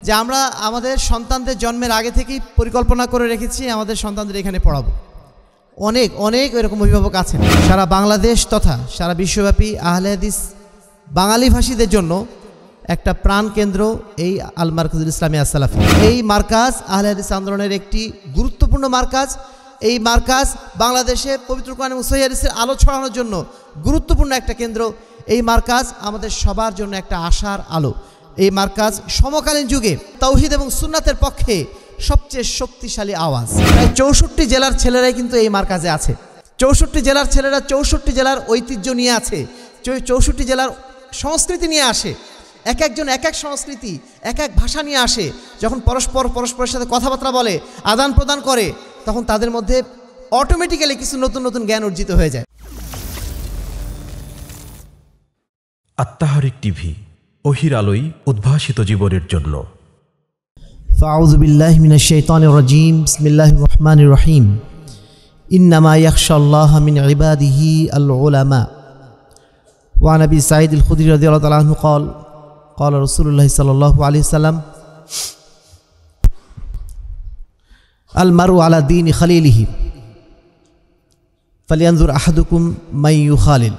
যে আমরা আমাদের সন্তানদের জন্মের আগে থেকেই পরিকল্পনা করে রেখেছি আমাদের সন্তানদের এখানে পড়াবো। অনেক অনেক এরকম অভিভাবক আছেন সারা বাংলাদেশ তথা সারা বিশ্বব্যাপী আহলে হাদিস বাঙালি ভাষীদের জন্য একটা প্রাণ কেন্দ্র এই আল মারকাজুল ইসলামিয়া আস-সালাফি। এই মার্কাজ আহলে হাদিস আন্দোলনের একটি গুরুত্বপূর্ণ মার্কাজ। এই মার্কাজ বাংলাদেশে পবিত্র কোরআন এবং সহিহ হাদিসের আলো ছড়ানোর জন্য গুরুত্বপূর্ণ একটা কেন্দ্র। এই মার্কাজ আমাদের সবার জন্য একটা আশার আলো। এই মার্কাজ সমকালীন যুগে তাওহীদ এবং সুন্নাতের পক্ষে সবচেয়ে শক্তিশালী আওয়াজ। প্রায় 64 জেলার ছেলেরাই কিন্তু এই মার্কাজে আছে। 64 জেলার ছেলেরা 64 জেলার ঐতিহ্য নিয়ে আছে, 64 জেলার সংস্কৃতি নিয়ে আসে। এক একজন এক এক সংস্কৃতি, এক এক ভাষা নিয়ে আসে। যখন পরস্পরের সাথে কথাবার্তা বলে, আদান প্রদান করে, তখন তাদের মধ্যে অটোমেটিক্যালি কিছু নতুন নতুন জ্ঞান অর্জিত হয়ে যায়। আত্মাহারিক টিভি, ওহির আলোই উদ্ভাসিত জীবনের জন্য। ফাউযু বিল্লাহি মিনাশ শাইতানির রাজীম। বিসমিল্লাহির রহমানির রহিম। ইন্নামা ইয়াখশাল্লাহা মিন ইবাদিহি আল উলামা। ওয়া নবী সাঈদ আল খুদরি রাদিয়াল্লাহু তাআলা আনহু قال قال রাসূলুল্লাহ সাল্লাল্লাহু আলাইহি ওয়াসাল্লাম আল মারউ আলা দীনি খালিলিহি ফালিয়ানজুর আহাদুকুম মান ইউখালিল।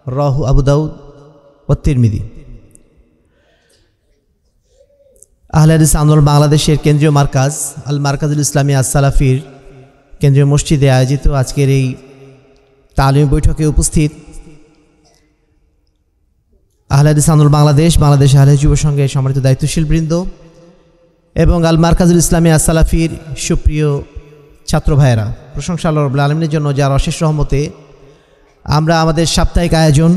রাহু আবু দাউদ ওয়া তিরমিজি। আহলে হাদিস আন্দোলন বাংলাদেশের কেন্দ্রীয় মার্কাজ আল মারকাজুল ইসলামিয়া আস-সালাফির কেন্দ্রীয় মসজিদে আয়োজিত আজকের এই তালিমি বৈঠকে উপস্থিত আহলে হাদিস আন্দোলন বাংলাদেশ আহলে যুব সংঘের সম্মানিত দায়িত্বশীল বৃন্দ এবং আল মারকাজুল ইসলামিয়া আস-সালাফির সুপ্রিয় ছাত্র ভাইয়েরা, প্রশংসা আল্লাহ রাব্বুল আলামিনের জন্য যার অশেষ রহমতে আমরা আমাদের সাপ্তাহিক আয়োজন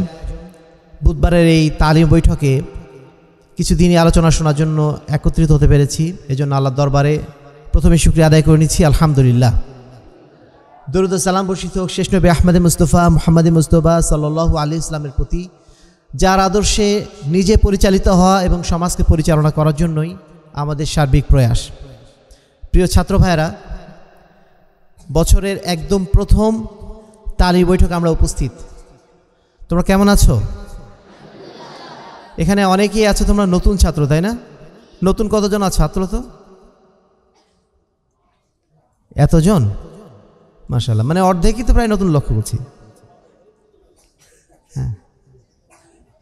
বুধবারের এই তালিম বৈঠকে কিছু দিনই আলোচনা শোনার জন্য একত্রিত হতে পেরেছি। এজন্য আল্লাহর দরবারে প্রথমে শুকরিয়া আদায় করে নিচ্ছি, আলহামদুলিল্লাহ। দরুদ ও সালাম বর্ষিত হোক শেষ নবী আহমদে মুস্তফা মুহাম্মদে মুস্তফা সাল্লাল্লাহু আলাইহি ওয়াসাল্লামের প্রতি, যার আদর্শে নিজে পরিচালিত হওয়া এবং সমাজকে পরিচালনা করার জন্যই আমাদের সার্বিক প্রয়াস। প্রিয় ছাত্র ভাইয়েরা, বছরের একদম প্রথম তালিম বৈঠকে আমরা উপস্থিত। তোমরা কেমন আছো? এখানে অনেকেই আছো তোমরা নতুন ছাত্র, তাই না? নতুন কতজন আছো? ছাত্র তো এতজন, মাশাআল্লাহ। মানে অর্ধেকই তো প্রায় নতুন লক্ষ্য করছি। হ্যাঁ,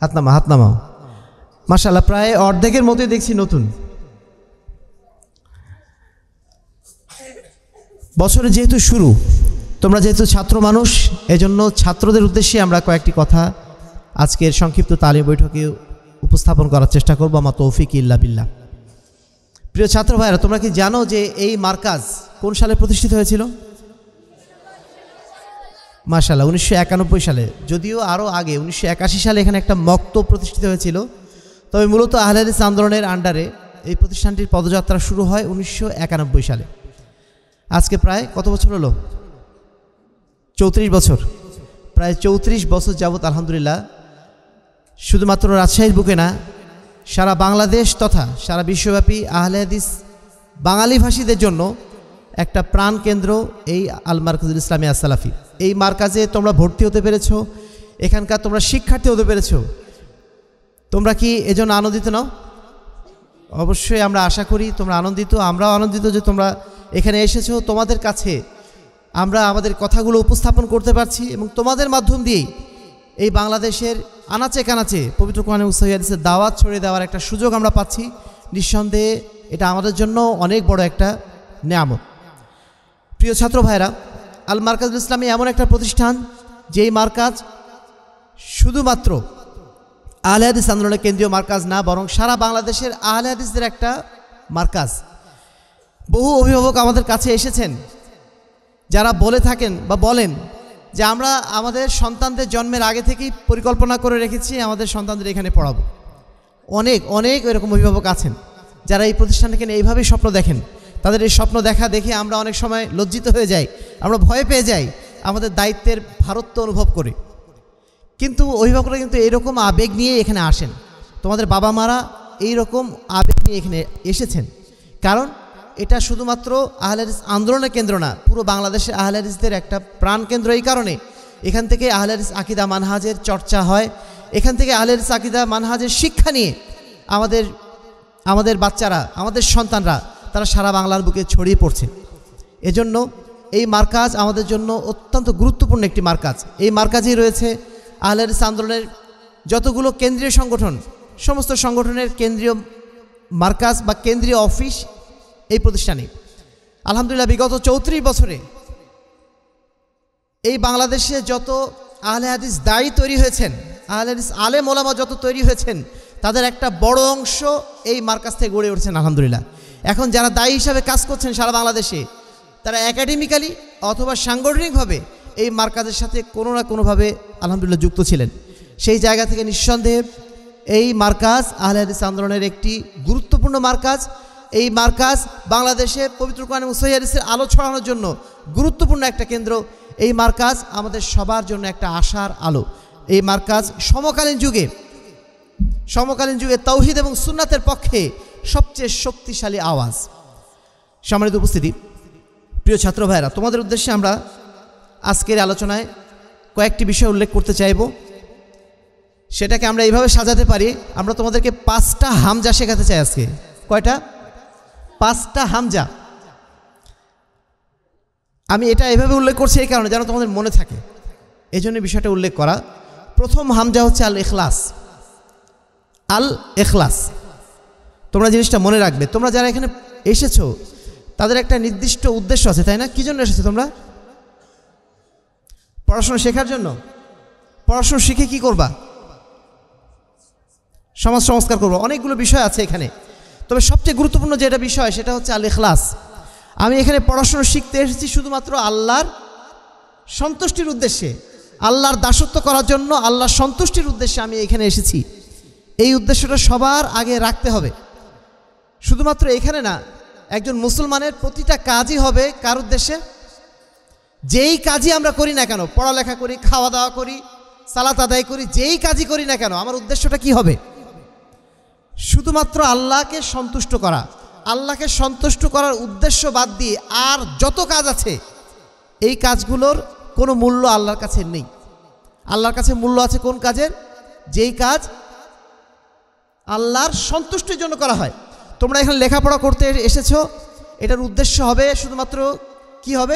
হাত নামাও। মাশাআল্লাহ, প্রায় অর্ধেকের মতোই দেখছি নতুন। বছরে যেহেতু শুরু, তোমরা যেহেতু ছাত্র মানুষ, এজন্য ছাত্রদের উদ্দেশ্যে আমরা কয়েকটি কথা আজকের সংক্ষিপ্ত তালিম বৈঠকে উপস্থাপন করার চেষ্টা করব। আমা তৌফিক ইল্লা বিল্লাহ। প্রিয় ছাত্র ভাইরা, তোমরা কি জানো যে এই মার্কাজ কোন সালে প্রতিষ্ঠিত হয়েছিল? মাশাআল্লাহ, 1991 সালে। যদিও আরও আগে 1981 সালে এখানে একটা মক্তব প্রতিষ্ঠিত হয়েছিল, তবে মূলত আহলে হাদিস আন্দোলনের আন্ডারে এই প্রতিষ্ঠানটির পদযাত্রা শুরু হয় 1991 সালে। আজকে প্রায় কত বছর হলো? 34 বছর। প্রায় 34 বছর যাবত আলহামদুলিল্লাহ শুধুমাত্র রাজশাহীর বুকে না, সারা বাংলাদেশ তথা সারা বিশ্বব্যাপী আহলে হাদিস বাঙালি ভাষীদের জন্য একটা প্রাণ কেন্দ্র এই আল মারকাজুল ইসলামিয়া আস-সালাফি। এই মার্কাজে তোমরা ভর্তি হতে পেরেছ, এখানকার তোমরা শিক্ষার্থী হতে পেরেছ। তোমরা কি এজন্য আনন্দিত নাও? অবশ্যই আমরা আশা করি তোমরা আনন্দিত। আমরাও আনন্দিত যে তোমরা এখানে এসেছো। তোমাদের কাছে আমরা আমাদের কথাগুলো উপস্থাপন করতে পারছি এবং তোমাদের মাধ্যম দিয়েই এই বাংলাদেশের আনাচে কানাচে পবিত্র কোরআন এবং সহিহ হাদিসের দাওয়াত ছড়িয়ে দেওয়ার একটা সুযোগ আমরা পাচ্ছি। নিঃসন্দেহে এটা আমাদের জন্য অনেক বড় একটা নেয়ামত। প্রিয় ছাত্র ভাইরা, আল মারকাজুল ইসলামী এমন একটা প্রতিষ্ঠান যেই মার্কাজ শুধুমাত্র আহলে হাদিস আন্দোলনের কেন্দ্রীয় মার্কাজ না, বরং সারা বাংলাদেশের আহলে হাদিসদের একটা মার্কাজ। বহু অভিভাবক আমাদের কাছে এসেছেন যারা বলে থাকেন বা বলেন যে আমরা আমাদের সন্তানদের জন্মের আগে থেকেই পরিকল্পনা করে রেখেছি আমাদের সন্তানদের এখানে পড়াবো। অনেক অনেক এরকম অভিভাবক আছেন যারা এই প্রতিষ্ঠানটাকে এইভাবেই স্বপ্ন দেখেন। তাদের এই স্বপ্ন দেখা দেখে আমরা অনেক সময় লজ্জিত হয়ে যাই, আমরা ভয় পেয়ে যাই, আমাদের দায়িত্বের ভারত্ব অনুভব করে। কিন্তু অভিভাবকরা কিন্তু এইরকম আবেগ নিয়ে এখানে আসেন। তোমাদের বাবা মারা এইরকম আবেগ নিয়ে এখানে এসেছেন, কারণ এটা শুধুমাত্র আহলে হাদিস আন্দোলনের কেন্দ্র না, পুরো বাংলাদেশে আহলে হাদিসদের একটা প্রাণ কেন্দ্র। এই কারণে এখান থেকে আহলে হাদিস আকীদা মানহাজের চর্চা হয়, এখান থেকে আহলে হাদিস আকীদা মানহাজের শিক্ষা নিয়ে আমাদের আমাদের বাচ্চারা, আমাদের সন্তানরা তারা সারা বাংলার বুকে ছড়িয়ে পড়ছে। এজন্য এই মারকাজ আমাদের জন্য অত্যন্ত গুরুত্বপূর্ণ একটি মারকাজ। এই মারকাজেই রয়েছে আহলে হাদিস আন্দোলনের যতগুলো কেন্দ্রীয় সংগঠন, সমস্ত সংগঠনের কেন্দ্রীয় মারকাজ বা কেন্দ্রীয় অফিস এই প্রতিষ্ঠানে। আলহামদুলিল্লাহ বিগত 34 বছরে এই বাংলাদেশে যত আহলে হাদিস দায়ী তৈরি হয়েছেন, আহলে হাদিস আলেম ওলামা যত তৈরি হয়েছেন, তাদের একটা বড় অংশ এই মারকাজ থেকে গড়ে উঠেছেন আলহামদুলিল্লাহ। এখন যারা দায়ী হিসাবে কাজ করছেন সারা বাংলাদেশে, তারা একাডেমিক্যালি অথবা সাংগঠনিকভাবে এই মারকাজের সাথে কোনো না কোনোভাবে আলহামদুলিল্লাহ যুক্ত ছিলেন। সেই জায়গা থেকে নিঃসন্দেহে এই মারকাজ আহলে হাদিস আন্দোলনের একটি গুরুত্বপূর্ণ মারকাজ। এই মারকাজ বাংলাদেশে পবিত্র কোরআন এবং সহিহ হাদিসের আলো ছড়ানোর জন্য গুরুত্বপূর্ণ একটা কেন্দ্র। এই মারকাজ আমাদের সবার জন্য একটা আশার আলো। এই মারকাজ সমকালীন যুগে তাওহীদ এবং সুন্নাতের পক্ষে সবচেয়ে শক্তিশালী আওয়াজ। সম্মানিত উপস্থিতি, প্রিয় ছাত্র ভাইরা, তোমাদের উদ্দেশ্যে আমরা আজকের আলোচনায় কয়েকটি বিষয় উল্লেখ করতে চাইব। সেটাকে আমরা এইভাবে সাজাতে পারি, আমরা তোমাদেরকে 5টা হামজা শেখাতে চাই আজকে। কয়টা? 5টা হামজা। আমি এটা এভাবে উল্লেখ করছি এই কারণে যেন তোমাদের মনে থাকে, এই জন্য বিষয়টা উল্লেখ করা। প্রথম হামজা হচ্ছে আল ইখলাস। আল ইখলাস, তোমরা জিনিসটা মনে রাখবে। তোমরা যারা এখানে এসেছো তাদের একটা নির্দিষ্ট উদ্দেশ্য আছে, তাই না? কি জন্য এসেছো তোমরা? পড়াশোনা শেখার জন্য। পড়াশোনা শিখে কি করবা? সমাজ সংস্কার করবো। অনেকগুলো বিষয় আছে এখানে, তবে সবচেয়ে গুরুত্বপূর্ণ যেটা বিষয় সেটা হচ্ছে আল ইখলাস। আমি এখানে পড়াশোনা শিখতে এসেছি শুধুমাত্র আল্লাহর সন্তুষ্টির উদ্দেশ্যে, আল্লাহর দাসত্ব করার জন্য, আল্লাহর সন্তুষ্টির উদ্দেশ্যে আমি এখানে এসেছি। এই উদ্দেশ্যটা সবার আগে রাখতে হবে। শুধুমাত্র এখানে না, একজন মুসলমানের প্রতিটা কাজই হবে কার উদ্দেশ্যে? যেই কাজই আমরা করি না কেন, পড়ালেখা করি, খাওয়া দাওয়া করি, সালাত আদায় করি, যেই কাজই করি না কেন, আমার উদ্দেশ্যটা কি হবে? শুধুমাত্র আল্লাহকে সন্তুষ্ট করা। আল্লাহকে সন্তুষ্ট করার উদ্দেশ্য বাদ দিয়ে আর যত কাজ আছে, এই কাজগুলোর কোনো মূল্য আল্লাহর কাছে নেই। আল্লাহর কাছে মূল্য আছে কোন কাজের? যেই কাজ আল্লাহর সন্তুষ্টির জন্য করা হয়। তোমরা এখানে লেখাপড়া করতে এসেছো, এটার উদ্দেশ্য হবে শুধুমাত্র কি হবে?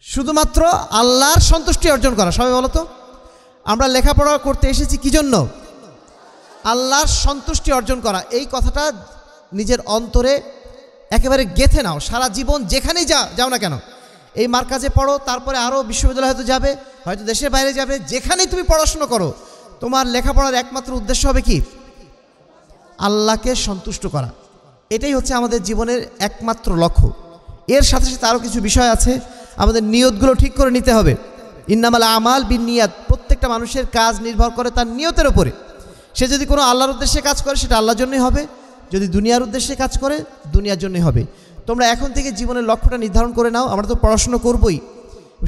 শুধুমাত্র আল্লাহর সন্তুষ্টি অর্জন করা। সবাই বলো তো, আমরা লেখাপড়া করতে এসেছি কি জন্য? আল্লাহর সন্তুষ্টি অর্জন করা। এই কথাটা নিজের অন্তরে একেবারে গেঁথে নাও। সারা জীবন যেখানেই যাও না কেন, এই মারকাজে পড়ো, তারপরে আরও বিশ্ববিদ্যালয় হয়তো যাবে, হয়তো দেশের বাইরে যাবে, যেখানেই তুমি পড়াশোনা করো, তোমার লেখাপড়ার একমাত্র উদ্দেশ্য হবে কি? আল্লাহকে সন্তুষ্ট করা। এটাই হচ্ছে আমাদের জীবনের একমাত্র লক্ষ্য। এর সাথে সাথে আরও কিছু বিষয় আছে, আমাদের নিয়তগুলো ঠিক করে নিতে হবে। ইন্নামাল আমাল বিন্নিয়াত, প্রত্যেকটা মানুষের কাজ নির্ভর করে তার নিয়তের উপরে। সে যদি কোনো আল্লাহর উদ্দেশ্যে কাজ করে সেটা আল্লাহর জন্যই হবে, যদি দুনিয়ার উদ্দেশ্যে কাজ করে দুনিয়ার জন্যই হবে। তোমরা এখন থেকে জীবনের লক্ষ্যটা নির্ধারণ করে নাও। আমরা তো পড়াশুনো করবই,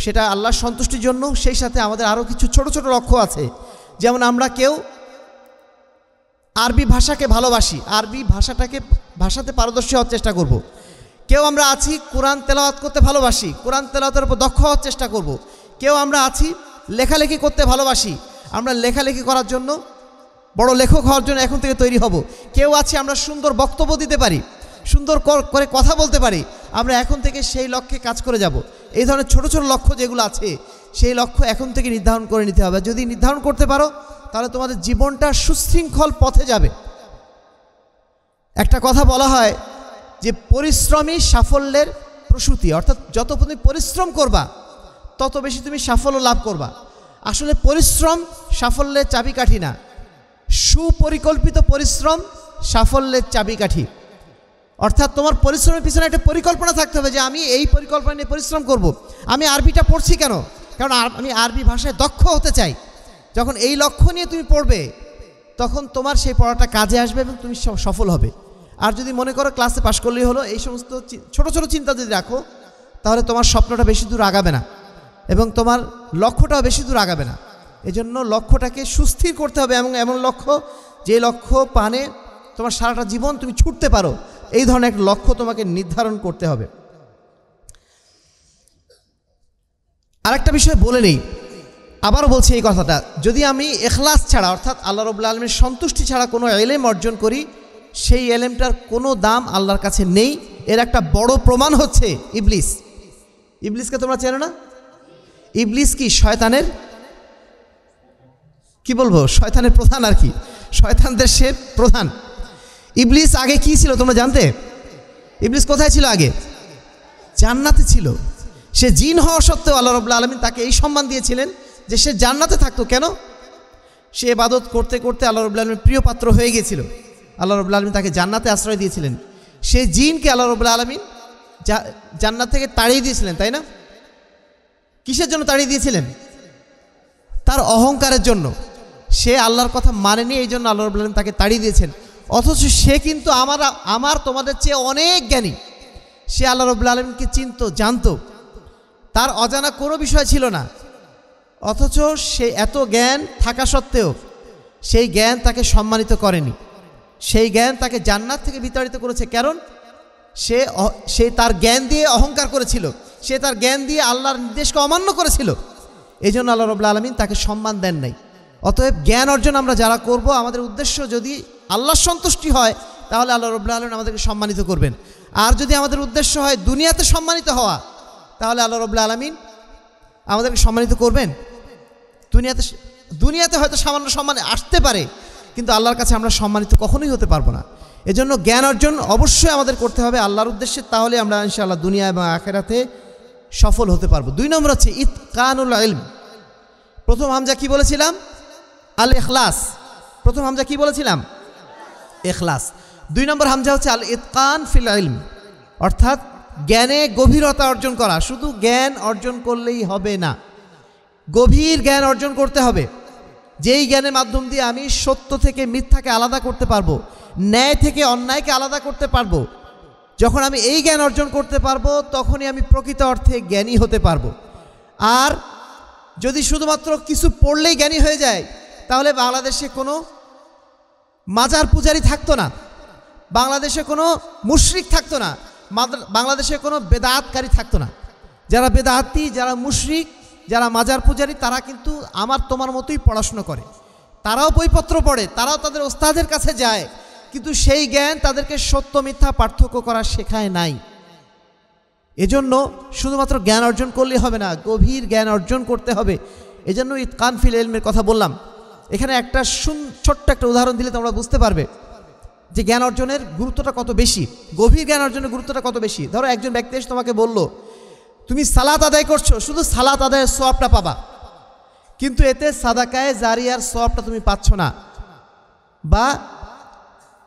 সেটা আল্লাহর সন্তুষ্টির জন্য। সেই সাথে আমাদের আরও কিছু ছোট ছোট লক্ষ্য আছে। যেমন আমরা কেউ আরবি ভাষাকে ভালোবাসি, আরবি ভাষাতে পারদর্শী হওয়ার চেষ্টা করব। কেউ আমরা আছি কোরআন তেলাওয়াত করতে ভালোবাসি, কোরআন তেলাওয়াতের উপর দক্ষ হওয়ার চেষ্টা করব। কেউ আমরা আছি লেখালেখি করতে ভালোবাসি, আমরা লেখালেখি করার জন্য, বড় লেখক হওয়ার জন্য এখন থেকে তৈরি হব। কেউ আছে আমরা সুন্দর বক্তব্য দিতে পারি, সুন্দর করে কথা বলতে পারি, আমরা এখন থেকে সেই লক্ষ্যে কাজ করে যাব। এই ধরনের ছোট ছোট লক্ষ্য যেগুলো আছে, সেই লক্ষ্য এখন থেকে নির্ধারণ করে নিতে হবে। যদি নির্ধারণ করতে পারো তাহলে তোমাদের জীবনটা সুশৃঙ্খল পথে যাবে। একটা কথা বলা হয় যে পরিশ্রমী সাফল্যের প্রসূতি, অর্থাৎ যত তুমি পরিশ্রম করবা তত বেশি তুমি সাফল্য লাভ করবা। আসলে পরিশ্রম সাফল্যের চাবিকাঠি না, সুপরিকল্পিত পরিশ্রম সাফল্যের চাবিকাঠি। অর্থাৎ তোমার পরিশ্রমের পিছনে একটা পরিকল্পনা থাকতে হবে যে আমি এই পরিকল্পনা নিয়ে পরিশ্রম করব। আমি আরবিটা পড়ছি কেন? কারণ আমি আরবি ভাষায় দক্ষ হতে চাই। যখন এই লক্ষ্য নিয়ে তুমি পড়বে তখন তোমার সেই পড়াটা কাজে আসবে এবং তুমি সফল হবে। আর যদি মনে করো ক্লাসে পাশ করলেই হলো, এই সমস্ত ছোট ছোট চিন্তা যদি রাখো, তাহলে তোমার স্বপ্নটা বেশি দূর আগাবে না এবং তোমার লক্ষ্যটাও বেশি দূর আগাবে না। এজন্য লক্ষ্যটাকে সুস্থির করতে হবে এবং এমন লক্ষ্য যে লক্ষ্য পানে তোমার সারাটা জীবন তুমি ছুটতে পারো, এই ধরনের একটা লক্ষ্য তোমাকে নির্ধারণ করতে হবে। আরেকটা বিষয় বলে নেই, আবারও বলছি এই কথাটা, যদি আমি ইখলাস ছাড়া অর্থাৎ আল্লাহ রাব্বুল আলামিনের সন্তুষ্টি ছাড়া কোনো ইলম অর্জন করি, সেই ইলমটার কোনো দাম আল্লাহর কাছে নেই। এর একটা বড় প্রমাণ হচ্ছে ইবলিস। ইবলিসকে তোমরা চেনো না? ইবলিস কি শয়তানের, কি বলবো, শয়তানের প্রধান আর কি, শয়তানদের সে প্রধান। ইবলিস আগে কি ছিল তোমরা জানতে? ইবলিস কোথায় ছিল আগে? জান্নাতে ছিল। সে জিন হওয়া সত্ত্বেও আল্লাহ রাব্বুল আলামিন তাকে এই সম্মান দিয়েছিলেন যে সে জান্নাতে থাকতো। কেন? সে ইবাদত করতে করতে আল্লাহ রাব্বুল আলামিনের প্রিয় পাত্র হয়ে গিয়েছিল। আল্লাহ রাব্বুল আলামিন তাকে জান্নাতে আশ্রয় দিয়েছিলেন। সেই জিনকে আল্লাহ রাব্বুল আলামিন জান্নাত থেকে তাড়িয়ে দিয়েছিলেন, তাই না? কিসের জন্য তাড়িয়ে দিয়েছিলেন? তার অহংকারের জন্য। সে আল্লাহর কথা মানেনি, এই জন্য আল্লাহ রাব্বুল আলামিন তাকে তাড়িয়ে দিয়েছেন। অথচ সে কিন্তু আমার তোমাদের চেয়ে অনেক জ্ঞানী। সে আল্লাহ রাব্বুল আলামিনকে চিনতো, জানতো, তার অজানা কোনো বিষয় ছিল না। অথচ সে এত জ্ঞান থাকা সত্ত্বেও সেই জ্ঞান তাকে সম্মানিত করেনি। সেই জ্ঞান তাকে জান্নাত থেকে বিতাড়িত করেছে। কারণ সে তার জ্ঞান দিয়ে অহংকার করেছিল, সে তার জ্ঞান দিয়ে আল্লাহর নির্দেশকে অমান্য করেছিল। এই জন্য আল্লাহ রাব্বুল আলামিন তাকে সম্মান দেন নাই। অতএব জ্ঞান অর্জন আমরা যারা করব, আমাদের উদ্দেশ্য যদি আল্লাহর সন্তুষ্টি হয়, তাহলে আল্লাহ রাব্বুল আলামিন আমাদেরকে সম্মানিত করবেন। আর যদি আমাদের উদ্দেশ্য হয় দুনিয়াতে সম্মানিত হওয়া, তাহলে আল্লাহ রাব্বুল আলামিন আমাদেরকে সম্মানিত করবেন। দুনিয়াতে হয়তো সামান্য সম্মান আসতে পারে, কিন্তু আল্লাহর কাছে আমরা সম্মানিত কখনোই হতে পারবো না। এজন্য জ্ঞান অর্জন অবশ্যই আমাদের করতে হবে আল্লাহর উদ্দেশ্যে, তাহলে আমরা ইনশাআল্লাহ দুনিয়া এবং আখিরাতে সফল হতে পারবো। 2 নম্বর হচ্ছে ইতকানুল ইলম। প্রথম হামজা কি বলেছিলাম? আল ইখলাস। প্রথম হামজা কি বলেছিলাম? ইখলাস। 2 নম্বর হামজা হচ্ছে আল ইতকান ফিল ইলম, অর্থাৎ জ্ঞানে গভীরতা অর্জন করা। শুধু জ্ঞান অর্জন করলেই হবে না, গভীর জ্ঞান অর্জন করতে হবে। যেই জ্ঞানের মাধ্যম দিয়ে আমি সত্য থেকে মিথ্যাকে আলাদা করতে পারবো, ন্যায় থেকে অন্যায়কে আলাদা করতে পারবো। যখন আমি এই জ্ঞান অর্জন করতে পারবো, তখনই আমি প্রকৃত অর্থে জ্ঞানী হতে পারবো। আর যদি শুধুমাত্র কিছু পড়লেই জ্ঞানী হয়ে যায়, তাহলে বাংলাদেশে কোনো মাজার পূজারি থাকতো না, বাংলাদেশে কোনো মুশরিক থাকতো না, বাংলাদেশে কোনো বেদাতকারী থাকতো না। যারা বেদাতি, যারা মুশরিক, যারা মাজার পূজারি, তারা কিন্তু আমার তোমার মতোই পড়াশুনো করে, তারাও বইপত্র পড়ে, তারাও তাদের ওস্তাদের কাছে যায়, কিন্তু সেই জ্ঞান তাদেরকে সত্য মিথ্যা পার্থক্য করা শেখায় নাই। এজন্য শুধুমাত্র জ্ঞান অর্জন করলেই হবে না, গভীর জ্ঞান অর্জন করতে হবে। এজন্য ইতকান ফিল ইলমের কথা বললাম। এখানে একটা ছোট্ট একটা উদাহরণ দিলে তোমরা বুঝতে পারবে যে জ্ঞান অর্জনের গুরুত্বটা কত বেশি, গভীর জ্ঞান অর্জনের গুরুত্বটা কত বেশি। ধরো একজন ব্যক্তি এসে তোমাকে বলল, তুমি সালাত আদায় করছো, শুধু সালাত আদায়ের সওয়াবটা পাবা, কিন্তু এতে সাদাকায়ে জারিয়ার সওয়াবটা তুমি পাচ্ছ না, বা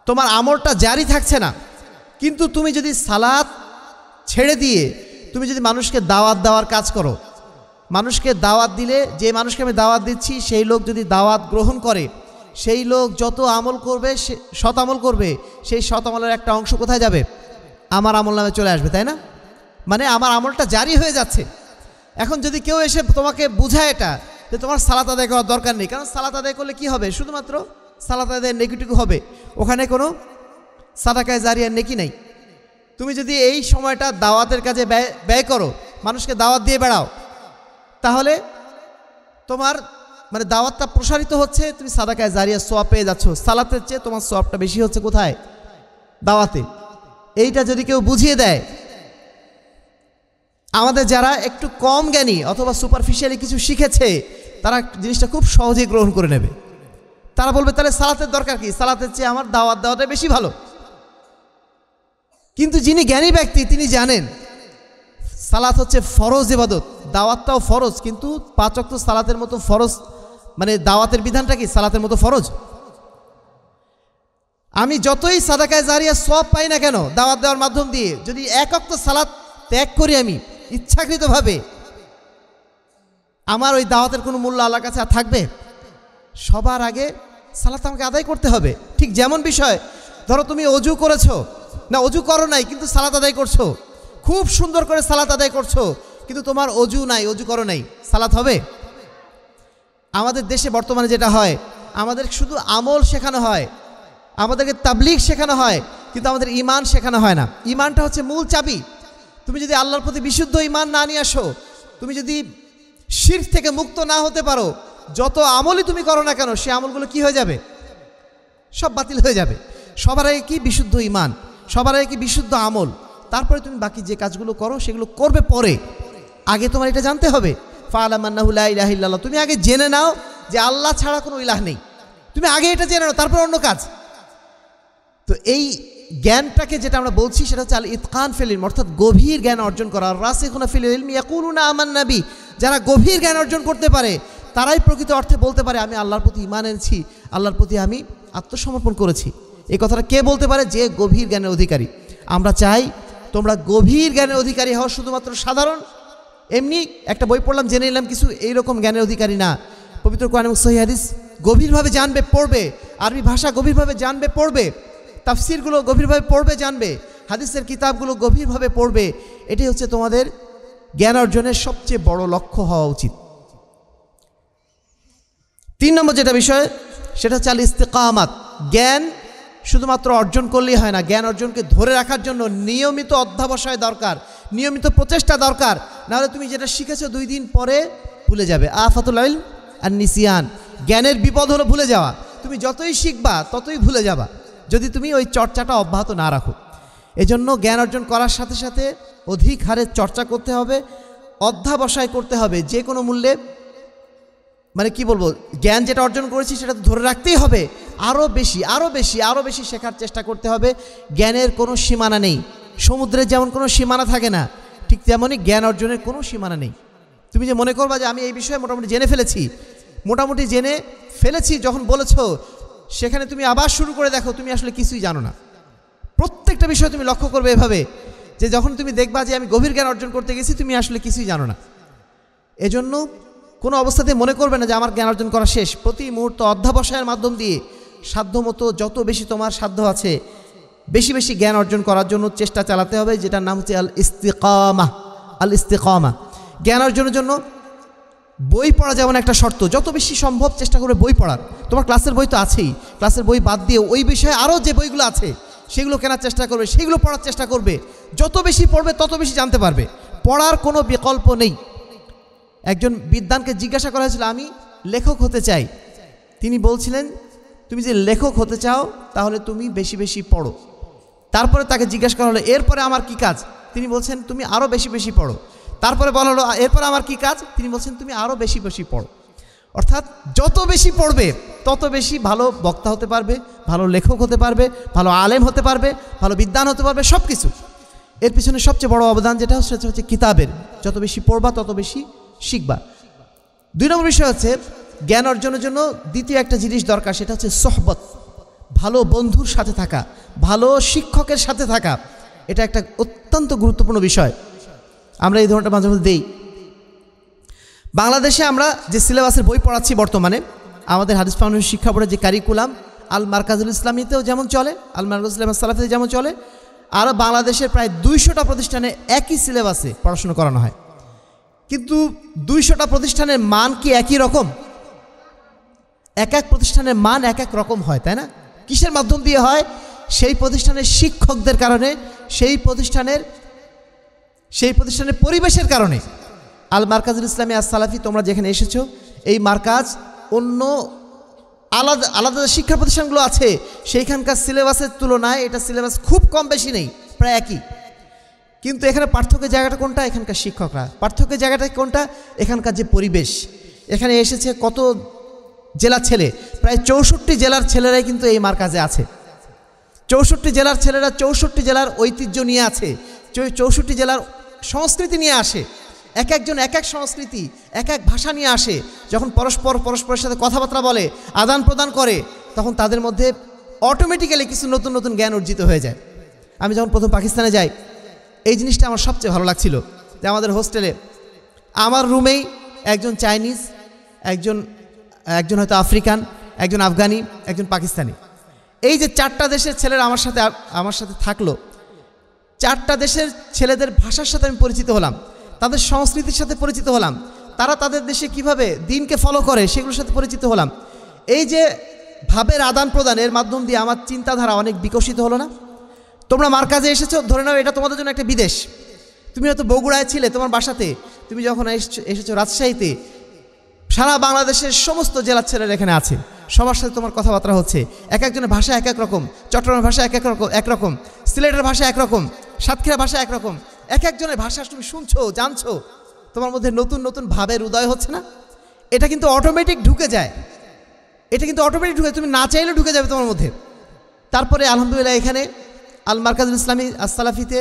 তোমার আমলটা জারি থাকছে না। কিন্তু তুমি যদি সালাত ছেড়ে দিয়ে তুমি যদি মানুষকে দাওয়াত দেওয়ার কাজ করো, মানুষকে দাওয়াত দিলে, যে মানুষকে আমি দাওয়াত দিচ্ছি সেই লোক যদি দাওয়াত গ্রহণ করে, সেই লোক যত আমল করবে, সৎ আমল করবে, সেই সৎ আমলের একটা অংশ কোথায় যাবে? আমার আমল নামে চলে আসবে, তাই না? মানে আমার আমলটা জারি হয়ে যাচ্ছে। এখন যদি কেউ এসে তোমাকে বুঝায় এটা যে তোমার সালাত আদায় করার দরকার নেই, কারণ সালাত আদায় করলে কি হবে? শুধুমাত্র সালাত আদায়ের নেকিটুকু হবে, ওখানে কোনো সাদাকায়ে জারিয়ার নেকি নেই। তুমি যদি এই সময়টা দাওয়াতের কাজে ব্যয় করো, মানুষকে দাওয়াত দিয়ে বেড়াও, তাহলে তোমার মানে দাওয়াতটা প্রসারিত হচ্ছে, তুমি সাদাকায়ে জারিয়ার সওয়াব পেয়ে যাচ্ছ। সালাতের চেয়ে তোমার সওয়াবটা বেশি হচ্ছে কোথায়? দাওয়াতে। এইটা যদি কেউ বুঝিয়ে দেয়, আমাদের যারা একটু কম জ্ঞানী অথবা সুপারফিশিয়ালি কিছু শিখেছে, তারা জিনিসটা খুব সহজেই গ্রহণ করে নেবে। তারা বলবে তাহলে সালাতের দরকার কি? সালাতের চেয়ে আমার দাওয়াত দেওয়াটা বেশি ভালো। কিন্তু যিনি জ্ঞানী ব্যক্তি, তিনি জানেন সালাত হচ্ছে ফরজ ইবাদত, দাওয়াতটাও ফরজ, কিন্তু 5 ওয়াক্ত সালাতের মতো ফরজ, মানে দাওয়াতের বিধানটা কি সালাতের মতো ফরজ? আমি যতই সাদাকায়ে জারিয়া সওয়াব পাই না কেন দাওয়াত দেওয়ার মাধ্যম দিয়ে, যদি 1 ওয়াক্ত সালাত ত্যাগ করি আমি ইচ্ছাকৃতভাবে, আমার ওই দাওয়াতের কোনো মূল্য আল্লাহর কাছে আর থাকবে? সবার আগে সালাত আমাকে আদায় করতে হবে। ঠিক যেমন বিষয়, ধরো তুমি অজু করেছো না, অজু করো নাই, কিন্তু সালাত আদায় করছো, খুব সুন্দর করে সালাত আদায় করছো, কিন্তু তোমার অজু নাই, অজু করো নাই, সালাত হবে? আমাদের দেশে বর্তমানে যেটা হয়, আমাদের শুধু আমল শেখানো হয়, আমাদেরকে তাবলীগ শেখানো হয়, কিন্তু আমাদের ঈমান শেখানো হয় না। ঈমানটা হচ্ছে মূল চাবি। তুমি যদি আল্লাহর প্রতি বিশুদ্ধ ঈমান না নিয়ে আসো, তুমি যদি শিরক থেকে মুক্ত না হতে পারো, যত আমলই তুমি করো না কেন, সে আমলগুলো কি হয়ে যাবে? সব বাতিল হয়ে যাবে। সবার আগে কি? বিশুদ্ধ ঈমান, সবার আগে কি? বিশুদ্ধ আমল। তারপরে তুমি বাকি যে কাজগুলো করো সেগুলো করবে পরে। আগে তোমার এটা জানতে হবে, ফা'লাম আন্নাহু লা ইলাহা ইল্লাল্লাহ। তুমি আগে জেনে নাও যে আল্লাহ ছাড়া কোনো ইলাহ নেই। তুমি আগে এটা জেনে নাও, তারপর অন্য কাজ। তো এই জ্ঞানটাকে যেটা আমরা বলছি সেটা হচ্ছে আল ইতকান ফিল ইলম, অর্থাৎ গভীর জ্ঞান অর্জন করা। রাসিখুনা ফিল ইলমি ইয়াকুলুনা আমান্না বি, যারা গভীর জ্ঞান অর্জন করতে পারে তারাই প্রকৃত অর্থে বলতে পারে আমি আল্লাহর প্রতি ঈমান এনেছি, আল্লাহর প্রতি আমি আত্মসমর্পণ করেছি। এই কথাটা কে বলতে পারে? যে গভীর জ্ঞানের অধিকারী। আমরা চাই তোমরা গভীর জ্ঞানের অধিকারী হও, শুধুমাত্র সাধারণ এমনি একটা বই পড়লাম জেনে নিলাম কিছু, এইরকম জ্ঞানের অধিকারী না। পবিত্র কোরআন এবং সহিহ হাদিস গভীরভাবে জানবে, পড়বে, আরবি ভাষা গভীরভাবে জানবে, পড়বে, তাফসিরগুলো গভীরভাবে পড়বে, জানবে, হাদিসের কিতাবগুলো গভীরভাবে পড়বে। এটাই হচ্ছে তোমাদের জ্ঞান অর্জনের সবচেয়ে বড় লক্ষ্য হওয়া উচিত। 3 নম্বর যেটা বিষয় সেটা হচ্ছে আল ইস্তিকামাত। জ্ঞান শুধুমাত্র অর্জন করলেই হয় না, জ্ঞান অর্জনকে ধরে রাখার জন্য নিয়মিত অধ্যবসায় দরকার, নিয়মিত প্রচেষ্টা দরকার। নাহলে তুমি যেটা শিখেছো 2 দিন পরে ভুলে যাবে। আফাতুল ইলম আর নিসিয়ান, জ্ঞানের বিপদ হলো ভুলে যাওয়া। তুমি যতই শিখবা ততই ভুলে যাবা যদি তুমি ওই চর্চাটা অব্যাহত না রাখো। এজন্য জ্ঞান অর্জন করার সাথে সাথে অধিক হারে চর্চা করতে হবে, অধ্যবসায় করতে হবে যে কোনো মূল্যে। মানে কি বলবো, জ্ঞান যেটা অর্জন করেছি সেটা তো ধরে রাখতেই হবে, আরও বেশি আরও বেশি আরও বেশি শেখার চেষ্টা করতে হবে। জ্ঞানের কোনো সীমানা নেই। সমুদ্রের যেমন কোনো সীমানা থাকে না, ঠিক তেমনই জ্ঞান অর্জনের কোনো সীমানা নেই। তুমি যে মনে করবা যে আমি এই বিষয়ে মোটামুটি জেনে ফেলেছি যখন বলেছো, সেখানে তুমি আবার শুরু করে দেখো তুমি আসলে কিছুই জানো না। প্রত্যেকটা বিষয় তুমি লক্ষ্য করবে এভাবে যে যখন তুমি দেখবা যে আমি গভীর জ্ঞান অর্জন করতে গেছি, তুমি আসলে কিছুই জানো না। এজন্য কোনো অবস্থাতে মনে করবে না যে আমার জ্ঞান অর্জন করা শেষ। প্রতি মুহূর্ত অধ্যবসায়ের মাধ্যম দিয়ে সাধ্যমতো যত বেশি তোমার সাধ্য আছে বেশি বেশি জ্ঞান অর্জন করার জন্য চেষ্টা চালাতে হবে, যেটার নাম হচ্ছে আল ইস্তিকামা। জ্ঞান অর্জনের জন্য বই পড়া যেমন একটা শর্ত, যত বেশি সম্ভব চেষ্টা করবে বই পড়ার। তোমার ক্লাসের বই তো আছেই, ক্লাসের বই বাদ দিয়ে ওই বিষয়ে আরও যে বইগুলো আছে সেগুলো কেনার চেষ্টা করবে, সেগুলো পড়ার চেষ্টা করবে। যত বেশি পড়বে তত বেশি জানতে পারবে। পড়ার কোনো বিকল্প নেই। একজন বিদ্বানকে জিজ্ঞাসা করা হয়েছিল আমি লেখক হতে চাই। তিনি বলছিলেন তুমি যে লেখক হতে চাও তাহলে তুমি বেশি বেশি পড়ো। তারপরে তাকে জিজ্ঞাসা করা হলো এরপরে আমার কি কাজ? তিনি বলছেন তুমি আরও বেশি বেশি পড়ো। তারপরে বলা হলো এরপরে আমার কি কাজ? তিনি বলছেন তুমি আরও বেশি বেশি পড়ো। অর্থাৎ যত বেশি পড়বে তত বেশি ভালো বক্তা হতে পারবে, ভালো লেখক হতে পারবে, ভালো আলেম হতে পারবে, ভালো বিদ্বান হতে পারবে, সব কিছু। এর পিছনে সবচেয়ে বড় অবদান যেটা হচ্ছে কিতাবের। যত বেশি পড়বা তত বেশি শিখবা। 2 নম্বর বিষয় হচ্ছে জ্ঞান অর্জনের জন্য দ্বিতীয় একটা জিনিস দরকার, সেটা হচ্ছে সোহবত। ভালো বন্ধুর সাথে থাকা, ভালো শিক্ষকের সাথে থাকা, এটা একটা অত্যন্ত গুরুত্বপূর্ণ বিষয়। আমরা এই ধরনটা মাঝে মাঝে দেই। বাংলাদেশে আমরা যে সিলেবাসের বই পড়াচ্ছি বর্তমানে, আমাদের হাদিস ফাউন্ডেশন শিক্ষা বোর্ডের যে কারিকুলাম আল মারকাজুল ইসলামীতেও যেমন চলে, আল মারকাজুল ইসলাম সালাফিতে যেমন চলে, আরও বাংলাদেশের প্রায় 200টা প্রতিষ্ঠানে একই সিলেবাসে পড়াশোনা করানো হয়। কিন্তু 200টা প্রতিষ্ঠানের মান কি একই রকম? এক এক প্রতিষ্ঠানের মান এক এক রকম হয়, তাই না? কিসের মাধ্যম দিয়ে হয়? সেই প্রতিষ্ঠানের শিক্ষকদের কারণে, সেই প্রতিষ্ঠানের পরিবেশের কারণে। আল মারকাজুল ইসলামী আস সালাফি, তোমরা যেখানে এসেছো, এই মারকাজ অন্য আলাদা আলাদা শিক্ষা প্রতিষ্ঠানগুলো আছে সেইখানকার সিলেবাসের তুলনায় এটা সিলেবাস খুব কম বেশি নেই, প্রায় একই। কিন্তু এখানে পার্থক্যের জায়গাটা কোনটা? এখানকার শিক্ষকরা। পার্থক্যের জায়গাটা কোনটা? এখানকার যে পরিবেশ। এখানে এসেছে কত জেলার ছেলে, প্রায় 64 জেলার ছেলেরাই কিন্তু এই মারকাজে আছে। 64 জেলার ছেলেরা 64 জেলার ঐতিহ্য নিয়ে আছে, 64 জেলার সংস্কৃতি নিয়ে আসে। এক একজন এক এক সংস্কৃতি, এক এক ভাষা নিয়ে আসে। যখন পরস্পরের সাথে কথাবার্তা বলে, আদান প্রদান করে, তখন তাদের মধ্যে অটোমেটিক্যালি কিছু নতুন নতুন জ্ঞান অর্জিত হয়ে যায়। আমি যখন প্রথম পাকিস্তানে যাই, এই জিনিসটা আমার সবচেয়ে ভালো লাগছিল যে আমাদের হোস্টেলে আমার রুমেই একজন চাইনিজ, একজন হয়তো আফ্রিকান, একজন আফগানি, একজন পাকিস্তানি। এই যে 4টা দেশের ছেলেরা আমার সাথে থাকলো, 4টা দেশের ছেলেদের ভাষার সাথে আমি পরিচিত হলাম, তাদের সংস্কৃতির সাথে পরিচিত হলাম, তারা তাদের দেশে কিভাবে দিনকে ফলো করে সেগুলোর সাথে পরিচিত হলাম। এই যে ভাবের আদান প্রদানের মাধ্যম দিয়ে আমার চিন্তাধারা অনেক বিকশিত হলো না? তোমরা মারকাজে এসেছো, ধরে নাও এটা তোমাদের জন্য একটা বিদেশ। তুমি হয়তো বগুড়ায় ছিলে তোমার বাসাতে, তুমি যখন এসেছো রাজশাহীতে, সারা বাংলাদেশের সমস্ত জেলার ছেলেরা এখানে আছে, সবার সাথে তোমার কথাবার্তা হচ্ছে, এক একজনের ভাষা এক এক রকম, চট্টগ্রামের ভাষা একরকম, সিলেটের ভাষা একরকম, সাতক্ষীরা ভাষা একরকম, এক একজনের ভাষা তুমি শুনছো, জানছো, তোমার মধ্যে নতুন নতুন ভাবের উদয় হচ্ছে না? এটা কিন্তু অটোমেটিক ঢুকে যায়, তুমি না চাইলেও ঢুকে যাবে তোমার মধ্যে। তারপরে আলহামদুলিল্লাহ এখানে আল মারকাজুল ইসলামী আসসালাফিতে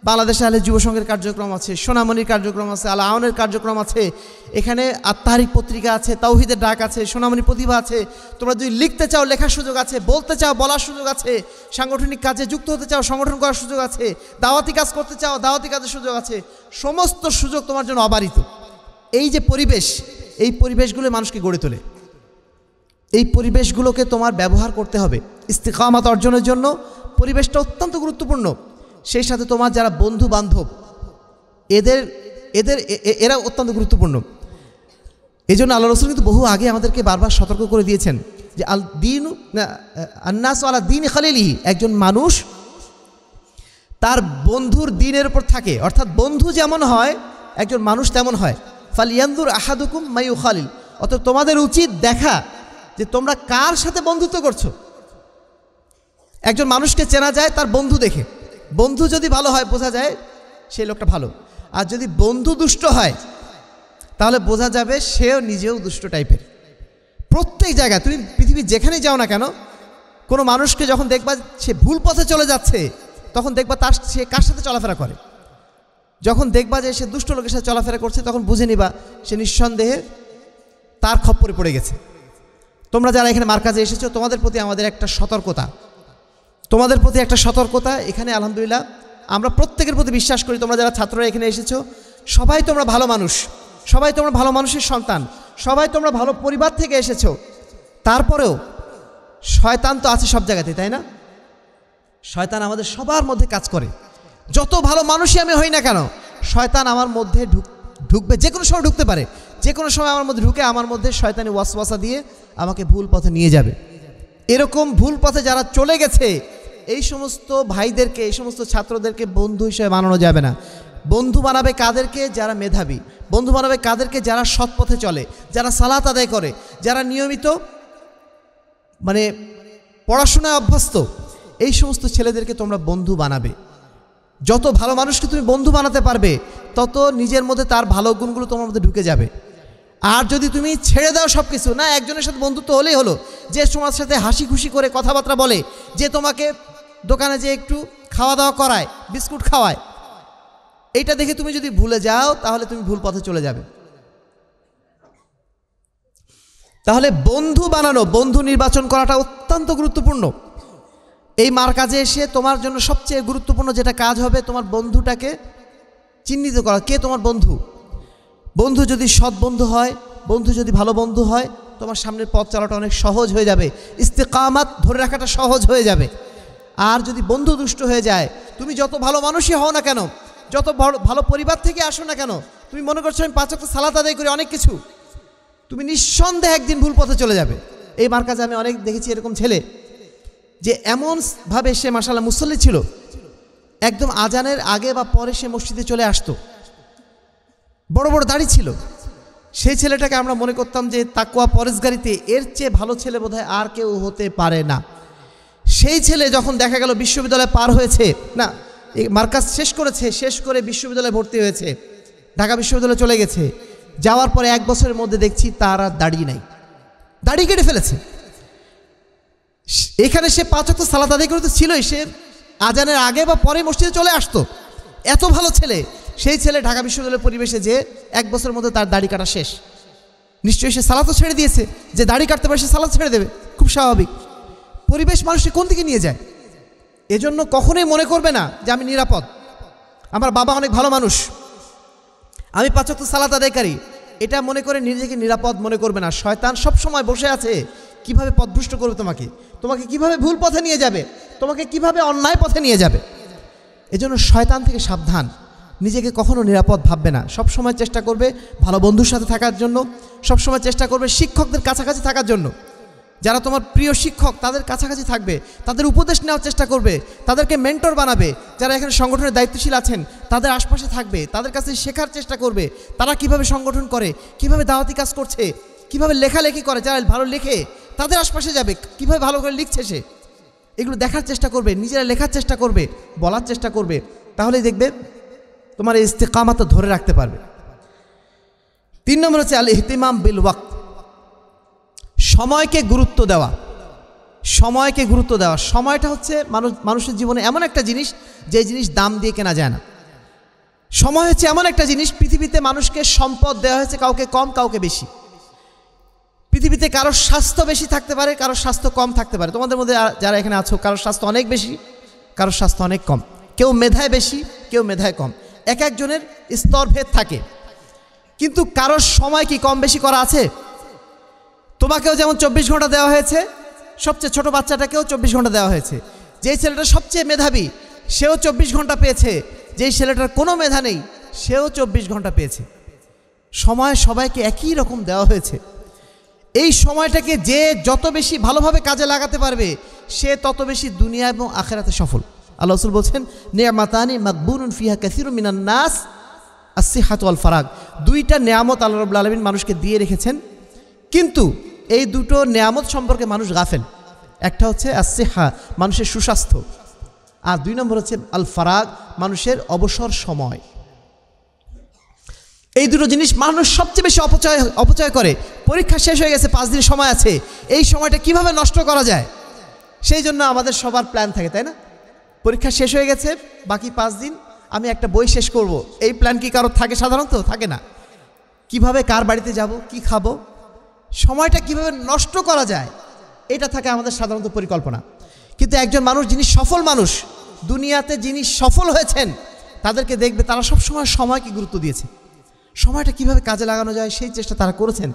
বাংলাদেশ আহলে যুব সংঘের কার্যক্রম আছে, সোনামণির কার্যক্রম আছে, আল আওনের কার্যক্রম আছে, এখানে আত্মাহারিক পত্রিকা আছে, তাওহীদের ডাক আছে, সোনামণি প্রতিভা আছে। তোমরা যদি লিখতে চাও লেখার সুযোগ আছে, বলতে চাও বলার সুযোগ আছে, সাংগঠনিক কাজে যুক্ত হতে চাও সংগঠন করার সুযোগ আছে, দাওয়াতি কাজ করতে চাও দাওয়াতি কাজের সুযোগ আছে, সমস্ত সুযোগ তোমার জন্য অবারিত। এই যে পরিবেশ, এই পরিবেশগুলো মানুষকে গড়ে তোলে, এই পরিবেশগুলোকে তোমার ব্যবহার করতে হবে ইস্তিকামাত অর্জনের জন্য। পরিবেশটা অত্যন্ত গুরুত্বপূর্ণ। সেই সাথে তোমার যারা বন্ধু বান্ধব এরা অত্যন্ত গুরুত্বপূর্ণ। এই জন্য আল্লাহ রাসূল কিন্তু বহু আগে আমাদেরকে বারবার সতর্ক করে দিয়েছেন যে আল দীনু আন্নাস আলা দীনি খালিলিহি, একজন মানুষ তার বন্ধুর দ্বীনের উপর থাকে, অর্থাৎ বন্ধু যেমন হয় একজন মানুষ তেমন হয়। ফালিয়ানজুর আহাদুকুম মা ইউখালিল, অর্থাৎ তোমাদের উচিত দেখা যে তোমরা কার সাথে বন্ধুত্ব করছো। একজন মানুষকে চেনা যায় তার বন্ধু দেখে। বন্ধু যদি ভালো হয় বোঝা যায় সেই লোকটা ভালো, আর যদি বন্ধু দুষ্ট হয় তাহলে বোঝা যাবে সেও নিজেও দুষ্ট টাইপের। প্রত্যেক জায়গায় তুমি পৃথিবীর যেখানেই যাও না কেন, কোনো মানুষকে যখন দেখবা সে ভুল পথে চলে যাচ্ছে তখন দেখবা সে কার সাথে চলাফেরা করে। যখন দেখবা যে সে দুষ্ট লোকের সাথে চলাফেরা করছে তখন বুঝে নিবা সে নিঃসন্দেহে তার খপ্পরে পড়ে গেছে। তোমরা যারা এখানে মার্কাজে এসেছো তোমাদের প্রতি আমাদের একটা সতর্কতা, এখানে আলহামদুলিল্লাহ আমরা প্রত্যেকের প্রতি বিশ্বাস করি। তোমরা যারা ছাত্ররা এখানে এসেছো সবাই তোমরা ভালো মানুষ, সবাই তোমরা ভালো মানুষের সন্তান, সবাই তোমরা ভালো পরিবার থেকে এসেছো। তারপরেও শয়তান তো আছে সব জায়গাতে, তাই না? শয়তান আমাদের সবার মধ্যে কাজ করে। যত ভালো মানুষই আমি হই না কেন, শয়তান আমার মধ্যে ঢুকবে, যে কোনো সময় ঢুকতে পারে, যে কোনো সময় আমার মধ্যে ঢুকে আমার মধ্যে শয়তানি ওয়াসওয়াসা দিয়ে আমাকে ভুল পথে নিয়ে যাবে। এরকম ভুল পথে যারা চলে গেছে এই সমস্ত ভাইদেরকে, এই সমস্ত ছাত্রদেরকে বন্ধু হিসেবে বানানো যাবে না। বন্ধু বানাবে কাদেরকে? যারা মেধাবী। বন্ধু বানাবে কাদেরকে? যারা সৎ পথে চলে, যারা সালাত আদায় করে, যারা নিয়মিত পড়াশোনায় অভ্যস্ত। এই সমস্ত ছেলেদেরকে তোমরা বন্ধু বানাবে। যত ভালো মানুষকে তুমি বন্ধু বানাতে পারবে তত নিজের মধ্যে তার ভালো গুণগুলো তোমার মধ্যে ঢুকে যাবে। আর যদি তুমি ছেড়ে দাও সব কিছু, না একজনের সাথে বন্ধুত্ব হলেই হলো, যে তোমার সাথে হাসি খুশি করে কথাবার্তা বলে, যে তোমাকে দোকানে যে একটু খাওয়া দাওয়া করায়, বিস্কুট খাওয়ায়, এইটা দেখে তুমি যদি ভুলে যাও তাহলে তুমি ভুল পথে চলে যাবে। তাহলে বন্ধু বানানো, বন্ধু নির্বাচন করাটা অত্যন্ত গুরুত্বপূর্ণ। এই মারকাজে এসে তোমার জন্য সবচেয়ে গুরুত্বপূর্ণ যেটা কাজ হবে তোমার বন্ধুটাকে চিহ্নিত করা। কে তোমার বন্ধু? বন্ধু যদি সৎ বন্ধু হয়, বন্ধু যদি ভালো বন্ধু হয়, তোমার সামনের পথ চলাটা অনেক সহজ হয়ে যাবে, ইস্তেকামাত ধরে রাখাটা সহজ হয়ে যাবে। আর যদি বন্ধু দুষ্ট হয়ে যায়, তুমি যত ভালো মানুষই হও না কেন, যত ভালো পরিবার থেকে আসো না কেন, তুমি মনে করছো আমি 5 ওয়াক্ত সালাত আদায় করি অনেক কিছু, তুমি নিঃসন্দেহে একদিন ভুল পথে চলে যাবে। এই মারকাজে আমি অনেক দেখেছি এরকম ছেলে যে এমনভাবে সে মাশাআল্লাহ মুসল্লি ছিল, একদম আজানের আগে বা পরে সে মসজিদে চলে আসতো, বড় বড় দাড়ি ছিল। সেই ছেলেটাকে আমরা মনে করতাম যে তাকওয়া পরেজগারিতে এর চেয়ে ভালো ছেলে বোধহয় আর কেউ হতে পারে না। সেই ছেলে যখন দেখা গেল বিশ্ববিদ্যালয়ে পার হয়েছে, না মার্কাজ শেষ করেছে, শেষ করে বিশ্ববিদ্যালয়ে ভর্তি হয়েছে, ঢাকা বিশ্ববিদ্যালয়ে চলে গেছে, যাওয়ার পরে 1 বছরের মধ্যে দেখছি তার আর দাড়ি নাই, দাড়ি কেটে ফেলেছে। এখানে সে 5 ওয়াক্ত সালাত আদায় করতে ছিলই, সে আজানের আগে বা পরে মসজিদে চলে আসতো, এত ভালো ছেলে। সেই ছেলে ঢাকা বিশ্ববিদ্যালয়ের পরিবেশে যে 1 বছরের মধ্যে তার দাড়ি কাটা শেষ। নিশ্চয়ই সে সালাতও ছেড়ে দিয়েছে, যে দাড়ি কাটতে পারে সে সালাত ছেড়ে দেবে, খুব স্বাভাবিক। পরিবেশ মানুষকে কোন দিকে নিয়ে যায়, এজন্য কখনোই মনে করবে না যে আমি নিরাপদ, আমার বাবা অনেক ভালো মানুষ, আমি 5 ওয়াক্ত সালাত আদায়কারী, এটা মনে করে নিজেকে নিরাপদ মনে করবে না। শয়তান সব সময় বসে আছে কিভাবে পথভ্রষ্ট করবে তোমাকে কিভাবে ভুল পথে নিয়ে যাবে, তোমাকে কিভাবে অন্যায় পথে নিয়ে যাবে। এজন্য শয়তান থেকে সাবধান, নিজেকে কখনো নিরাপদ ভাববে না। সব সময় চেষ্টা করবে ভালো বন্ধুর সাথে থাকার জন্য, সব সময় চেষ্টা করবে শিক্ষকদের কাছাকাছি থাকার জন্য, যারা তোমার প্রিয় শিক্ষক তাদের কাছাকাছি থাকবে, তাদের উপদেশ নেওয়ার চেষ্টা করবে, তাদেরকে মেন্টর বানাবে। যারা এখানে সংগঠনের দায়িত্বশীল আছেন তাদের আশপাশে থাকবে, তাদের কাছে শেখার চেষ্টা করবে তারা কিভাবে সংগঠন করে, কিভাবে দাওয়াতি কাজ করছে, কিভাবে লেখালেখি করে। যারা ভালো লেখে তাদের আশপাশে যাবে, কিভাবে ভালো করে লিখছে সে, এগুলো দেখার চেষ্টা করবে, নিজেরা লেখার চেষ্টা করবে, বলার চেষ্টা করবে। তাহলেই দেখবে তোমার এই ইস্তেকামাত ধরে রাখতে পারবে। 3 নম্বর হচ্ছে আল ইহতিমাম বিল ওয়াক্ত, সময়কে গুরুত্ব দেওয়া। সময়কে গুরুত্ব দেওয়া, সময়টা হচ্ছে মানুষের জীবনে এমন একটা জিনিস যে জিনিস দাম দিয়ে কেনা যায় না। সময় হচ্ছে এমন একটা জিনিস, পৃথিবীতে মানুষকে সম্পদ দেওয়া হয়েছে কাউকে কম কাউকে বেশি। পৃথিবীতে কারোর স্বাস্থ্য বেশি থাকতে পারে, কারোর স্বাস্থ্য কম থাকতে পারে। তোমাদের মধ্যে যারা এখানে আছো কারোর স্বাস্থ্য অনেক বেশি, কারোর স্বাস্থ্য অনেক কম, কেউ মেধায় বেশি কেউ মেধায় কম, এক একজনের স্তরভেদ থাকে। কিন্তু কারোর সময় কি কম বেশি করা আছে? তোমাকেও যেমন 24 ঘন্টা দেওয়া হয়েছে, সবচেয়ে ছোট বাচ্চাটাকেও 24 ঘন্টা দেওয়া হয়েছে। যেই ছেলেটা সবচেয়ে মেধাবী সেও 24 ঘন্টা পেয়েছে, যেই ছেলেটার কোনো মেধা নেই সেও 24 ঘন্টা পেয়েছে। সময় সবাইকে একই রকম দেওয়া হয়েছে। এই সময়টাকে যে যত বেশি ভালোভাবে কাজে লাগাতে পারবে সে তত বেশি দুনিয়া এবং আখিরাতে সফল। আল্লাহ রাসূল বলছেন, নি'মাতানি মাগবুনুন ফিহা কাসীরুম মিনান নাস আস-সিহহাতু ওয়াল ফারাগ। 2টা নিয়ামত আল্লাহ রাব্বুল আলামিন মানুষকে দিয়ে রেখেছেন, কিন্তু এই 2টো নিয়ামত সম্পর্কে মানুষ গাফেল। একটা হচ্ছে আস-সিহহা, মানুষের সুস্বাস্থ্য, আর 2 নম্বর হচ্ছে আল ফারাগ, মানুষের অবসর সময়। এই 2টো জিনিস মানুষ সবচেয়ে বেশি অপচয় করে। পরীক্ষা শেষ হয়ে গেছে, 5 দিন সময় আছে, এই সময়টা কিভাবে নষ্ট করা যায় সেই জন্য আমাদের সবার প্ল্যান থাকে, তাই না? পরীক্ষা শেষ হয়ে গেছে, বাকি 5 দিন আমি একটা বই শেষ করব, এই প্ল্যান কি কারোর থাকে? সাধারণত থাকে না। কিভাবে কার বাড়িতে যাব, কি খাবো, সময়টা কিভাবে নষ্ট করা যায়, এটা থাকে আমাদের সাধারণত পরিকল্পনা। কিন্তু একজন মানুষ যিনি সফল মানুষ, দুনিয়াতে যিনি সফল হয়েছেন, তাদেরকে দেখবে তারা সবসময় সময়কে গুরুত্ব দিয়েছে। সময়টা কিভাবে কাজে লাগানো যায় সেই চেষ্টা তারা করেছেন।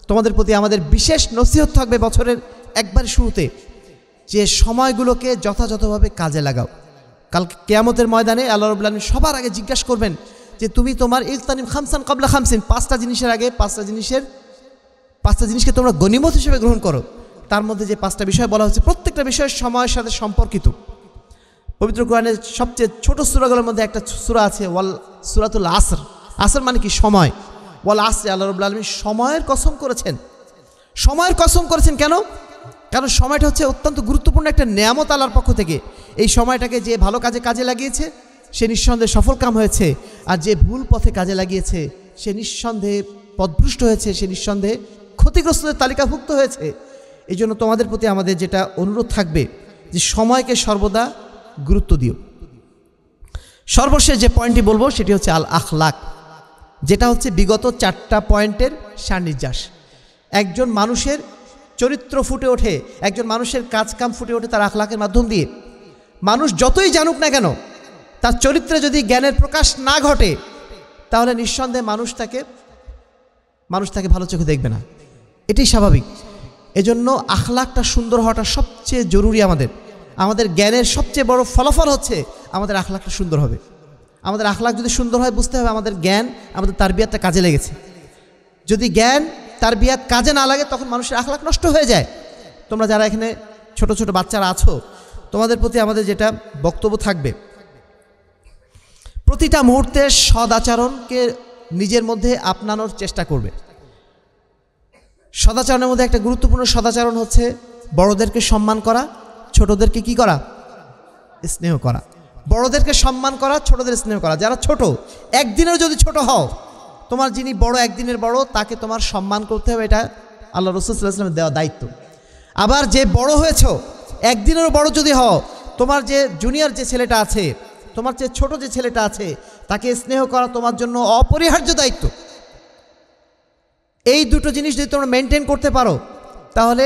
তোমাদের প্রতি আমাদের বিশেষ নসিহত থাকবে বছরের একবারে শুরুতে, যে সময়গুলোকে যথাযথভাবে কাজে লাগাও। কালকে কিয়ামতের ময়দানে আল্লাহ রাব্বুল আলামিন সবার আগে জিজ্ঞাসা করবেন যে তুমি তোমার ইগতানিম খামসান ক্বাবলা খামসিন, 5টা জিনিসের আগে 5টা জিনিসকে তোমরা গনিমত হিসেবে গ্রহণ করো। তার মধ্যে যে 5টা বিষয় বলা হচ্ছে, প্রত্যেকটা বিষয় সময়ের সাথে সম্পর্কিত। পবিত্র কোরআনের সবচেয়ে ছোট সূরাগুলোর মধ্যে একটা সূরা আছে ওয়াল সূরাতুল আসর। আসর মানে কি? সময়। ওয়াল আসরে, আল্লাহ রাব্বুল আলামিন সময়ের কসম করেছেন। সময়ের কসম করেছেন কেন? কারণ সময়টা হচ্ছে অত্যন্ত গুরুত্বপূর্ণ একটা নেয়ামত আল্লাহর পক্ষ থেকে। এই সময়টাকে যে ভালো কাজে লাগিয়েছে সে নিঃসন্দেহে সফল কাম হয়েছে, আর যে ভুল পথে কাজে লাগিয়েছে সে নিঃসন্দেহে পথভ্রষ্ট হয়েছে, সে নিঃসন্দেহে ক্ষতিগ্রস্তদের তালিকাভুক্ত হয়েছে। এই জন্য তোমাদের প্রতি আমাদের যেটা অনুরোধ থাকবে যে সময়কে সর্বদা গুরুত্ব দিও। সর্বশেষ যে পয়েন্টটি বলবো সেটি হচ্ছে আল আখলাক, যেটা হচ্ছে বিগত 4টা পয়েন্টের সারনির্যাস। একজন মানুষের চরিত্র ফুটে ওঠে, একজন মানুষের কাজকাম ফুটে ওঠে তার আখলাকের মাধ্যম দিয়ে। মানুষ যতই জানুক না কেন, তার চরিত্রে যদি জ্ঞানের প্রকাশ না ঘটে তাহলে নিঃসন্দেহে মানুষ তাকে ভালো চোখে দেখবে না, এটাই স্বাভাবিক। এজন্য আখলাকটা সুন্দর হওয়াটা সবচেয়ে জরুরি। আমাদের জ্ঞানের সবচেয়ে বড় ফলাফল হচ্ছে আমাদের আখলাকটা সুন্দর হবে। আমাদের আখলাক যদি সুন্দর হয়, বুঝতে হবে আমাদের জ্ঞান, আমাদের তারবিয়াতটা কাজে লেগেছে। যদি জ্ঞান তারবিয়াত কাজে না লাগে তখন মানুষের আখলাক নষ্ট হয়ে যায়। তোমরা যারা এখানে ছোট ছোট বাচ্চারা আছো, তোমাদের প্রতি আমাদের যেটা বক্তব্য থাকবে, প্রতিটা মুহূর্তে সদাচরণকে নিজের মধ্যে আপনানোর চেষ্টা করবে। সদাচরণের মধ্যে একটা গুরুত্বপূর্ণ সদাচরণ হচ্ছে বড়দেরকে সম্মান করা, ছোটদেরকে কি করা? স্নেহ করা। বড়দেরকে সম্মান করা, ছোটদের স্নেহ করা। যারা ছোট, একদিনের যদি ছোট হও, তোমার যিনি বড়, একদিনের বড়, তাকে তোমার সম্মান করতে হবে। এটা আল্লাহ রাসূল সাল্লাল্লাহু আলাইহি ওয়াসাল্লামের দেওয়া দায়িত্ব। আবার যে বড় হয়েছো, একদিনেরও বড় যদি হও, তোমার যে জুনিয়র যে ছেলেটা আছে, তোমার যে ছোট যে ছেলেটা আছে, তাকে স্নেহ করা তোমার জন্য অপরিহার্য দায়িত্ব। এই 2টো জিনিস যদি তোমরা মেনটেন করতে পারো তাহলে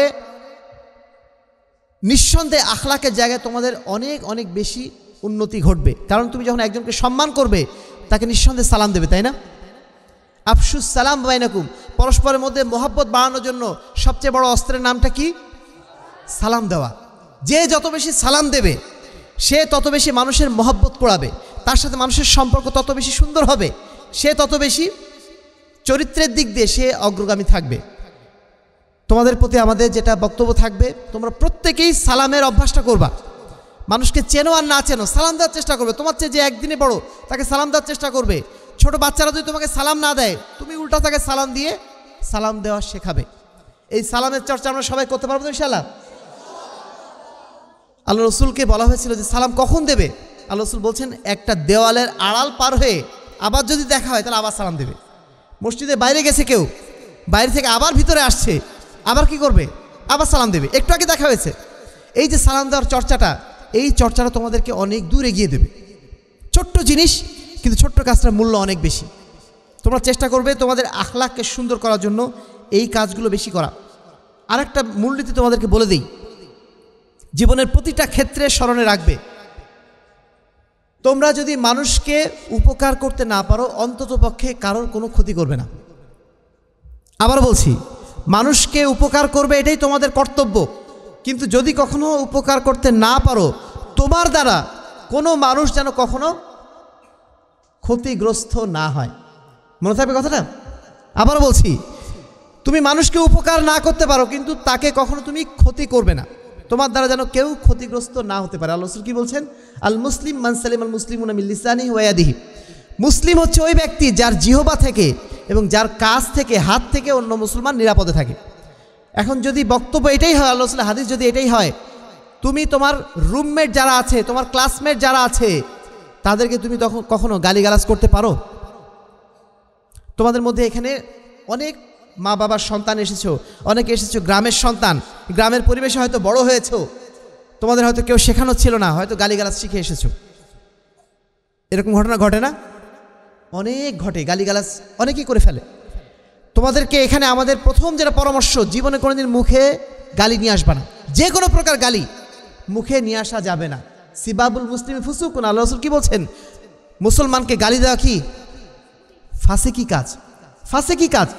নিঃসন্দেহে আখলাকের জায়গায় তোমাদের অনেক অনেক বেশি উন্নতি ঘটবে। কারণ তুমি যখন একজনকে সম্মান করবে তাকে নিঃসন্দেহে সালাম দেবে, তাই না? আফশুস সালাম বাইনাকুম, পরস্পরের মধ্যে মহব্বত বাড়ানোর জন্য সবচেয়ে বড় অস্ত্রের নামটা কি? সালাম দেওয়া। যে যত বেশি সালাম দেবে সে তত বেশি মানুষের মহব্বত কুড়াবে, তার সাথে মানুষের সম্পর্ক তত বেশি সুন্দর হবে, সে তত বেশি চরিত্রের দিক দিয়ে সে অগ্রগামী থাকবে। তোমাদের প্রতি আমাদের যেটা বক্তব্য থাকবে, তোমরা প্রত্যেকেই সালামের অভ্যাসটা করবা। মানুষকে চেনো আর না চেনো সালাম দেওয়ার চেষ্টা করবে। তোমার চেয়ে যে একদিনে বড় তাকে সালাম দেওয়ার চেষ্টা করবে। ছোট বাচ্চারা যদি তোমাকে সালাম না দেয়, তুমি উল্টা তাকে সালাম দিয়ে সালাম দেওয়া শেখাবে। এই সালামের চর্চা আমরা সবাই করতে পারবো তো ইনশাআল্লাহ? আল্লাহ রসুলকে বলা হয়েছিল যে সালাম কখন দেবে। আল্লাহ রসুল বলছেন, একটা দেওয়ালের আড়াল পার হয়ে আবার যদি দেখা হয় তাহলে আবার সালাম দেবে। মসজিদে বাইরে গেছে কেউ, বাইরে থেকে আবার ভিতরে আসছে, আবার কি করবে? আবার সালাম দেবে। একটু আগে দেখা হয়েছে। এই যে সালাম দেওয়ার চর্চাটা, এই চর্চাটা তোমাদেরকে অনেক দূর এগিয়ে দেবে। ছোট্ট জিনিস, কিন্তু ছোট্ট কাজটার মূল্য অনেক বেশি। তোমরা চেষ্টা করবে তোমাদের আখলাককে সুন্দর করার জন্য এই কাজগুলো বেশি করা। আর একটা মূলনীতি তোমাদেরকে বলে দিই, জীবনের প্রতিটা ক্ষেত্রে স্মরণে রাখবে, তোমরা যদি মানুষকে উপকার করতে না পারো, অন্তত পক্ষে কারোর কোনো ক্ষতি করবে না। আবার বলছি, মানুষকে উপকার করবে এটাই তোমাদের কর্তব্য, কিন্তু যদি কখনো উপকার করতে না পারো, তোমার দ্বারা কোনো মানুষ যেন কখনো ক্ষতিগ্রস্ত না হয়। মনে থাকবে কথাটা? আবার বলছি, তুমি মানুষকে উপকার না করতে পারো, কিন্তু তাকে কখনো তুমি ক্ষতি করবে না। তোমার দ্বারা যেন কেউ ক্ষতিগ্রস্ত না হতে পারে। আল্লাহ রাসূল কি বলছেন? আল মুসলিম মান সালিম আল মুসলিমুনা মিন লিসানিহি ওয়া ইয়াদিহি। মুসলিম হচ্ছে ওই ব্যক্তি যার জিহবা থেকে এবং যার কাজ থেকে, হাত থেকে অন্য মুসলমান নিরাপদে থাকে। এখন যদি বক্তব্য এটাই হয়, আল্লাহ রাসূলের হাদিস যদি এটাই হয়, তুমি তোমার রুমমেট যারা আছে, তোমার ক্লাসমেট যারা আছে, তাদেরকে তুমি তখন কখনো গালিগালাজ করতে পারো? তোমাদের মধ্যে এখানে অনেক মা বাবার সন্তান এসেছো, অনেকে এসেছো গ্রামের সন্তান, গ্রামের পরিবেশে হয়তো বড় হয়েছো, তোমাদের হয়তো কেউ শেখানো ছিল না, হয়তো গালিগালাজ শিখে এসেছো। এরকম ঘটনা ঘটে না? অনেক ঘটে, গালিগালাজ অনেকেই করে ফেলে। তোমাদেরকে এখানে আমাদের প্রথম যেটা পরামর্শ, জীবনে কোনোদিন মুখে গালি নিয়ে আসবা না। যে কোনো প্রকার গালি মুখে নিয়ে আসা যাবে না। সিবাবুল মুসলিম ফুসুকুন। আল্লাহ রাসূল কি বলছেন? মুসলমানকে গালি দেওয়া কি ফাসিকি কাজ, ফাসিকি কাজ।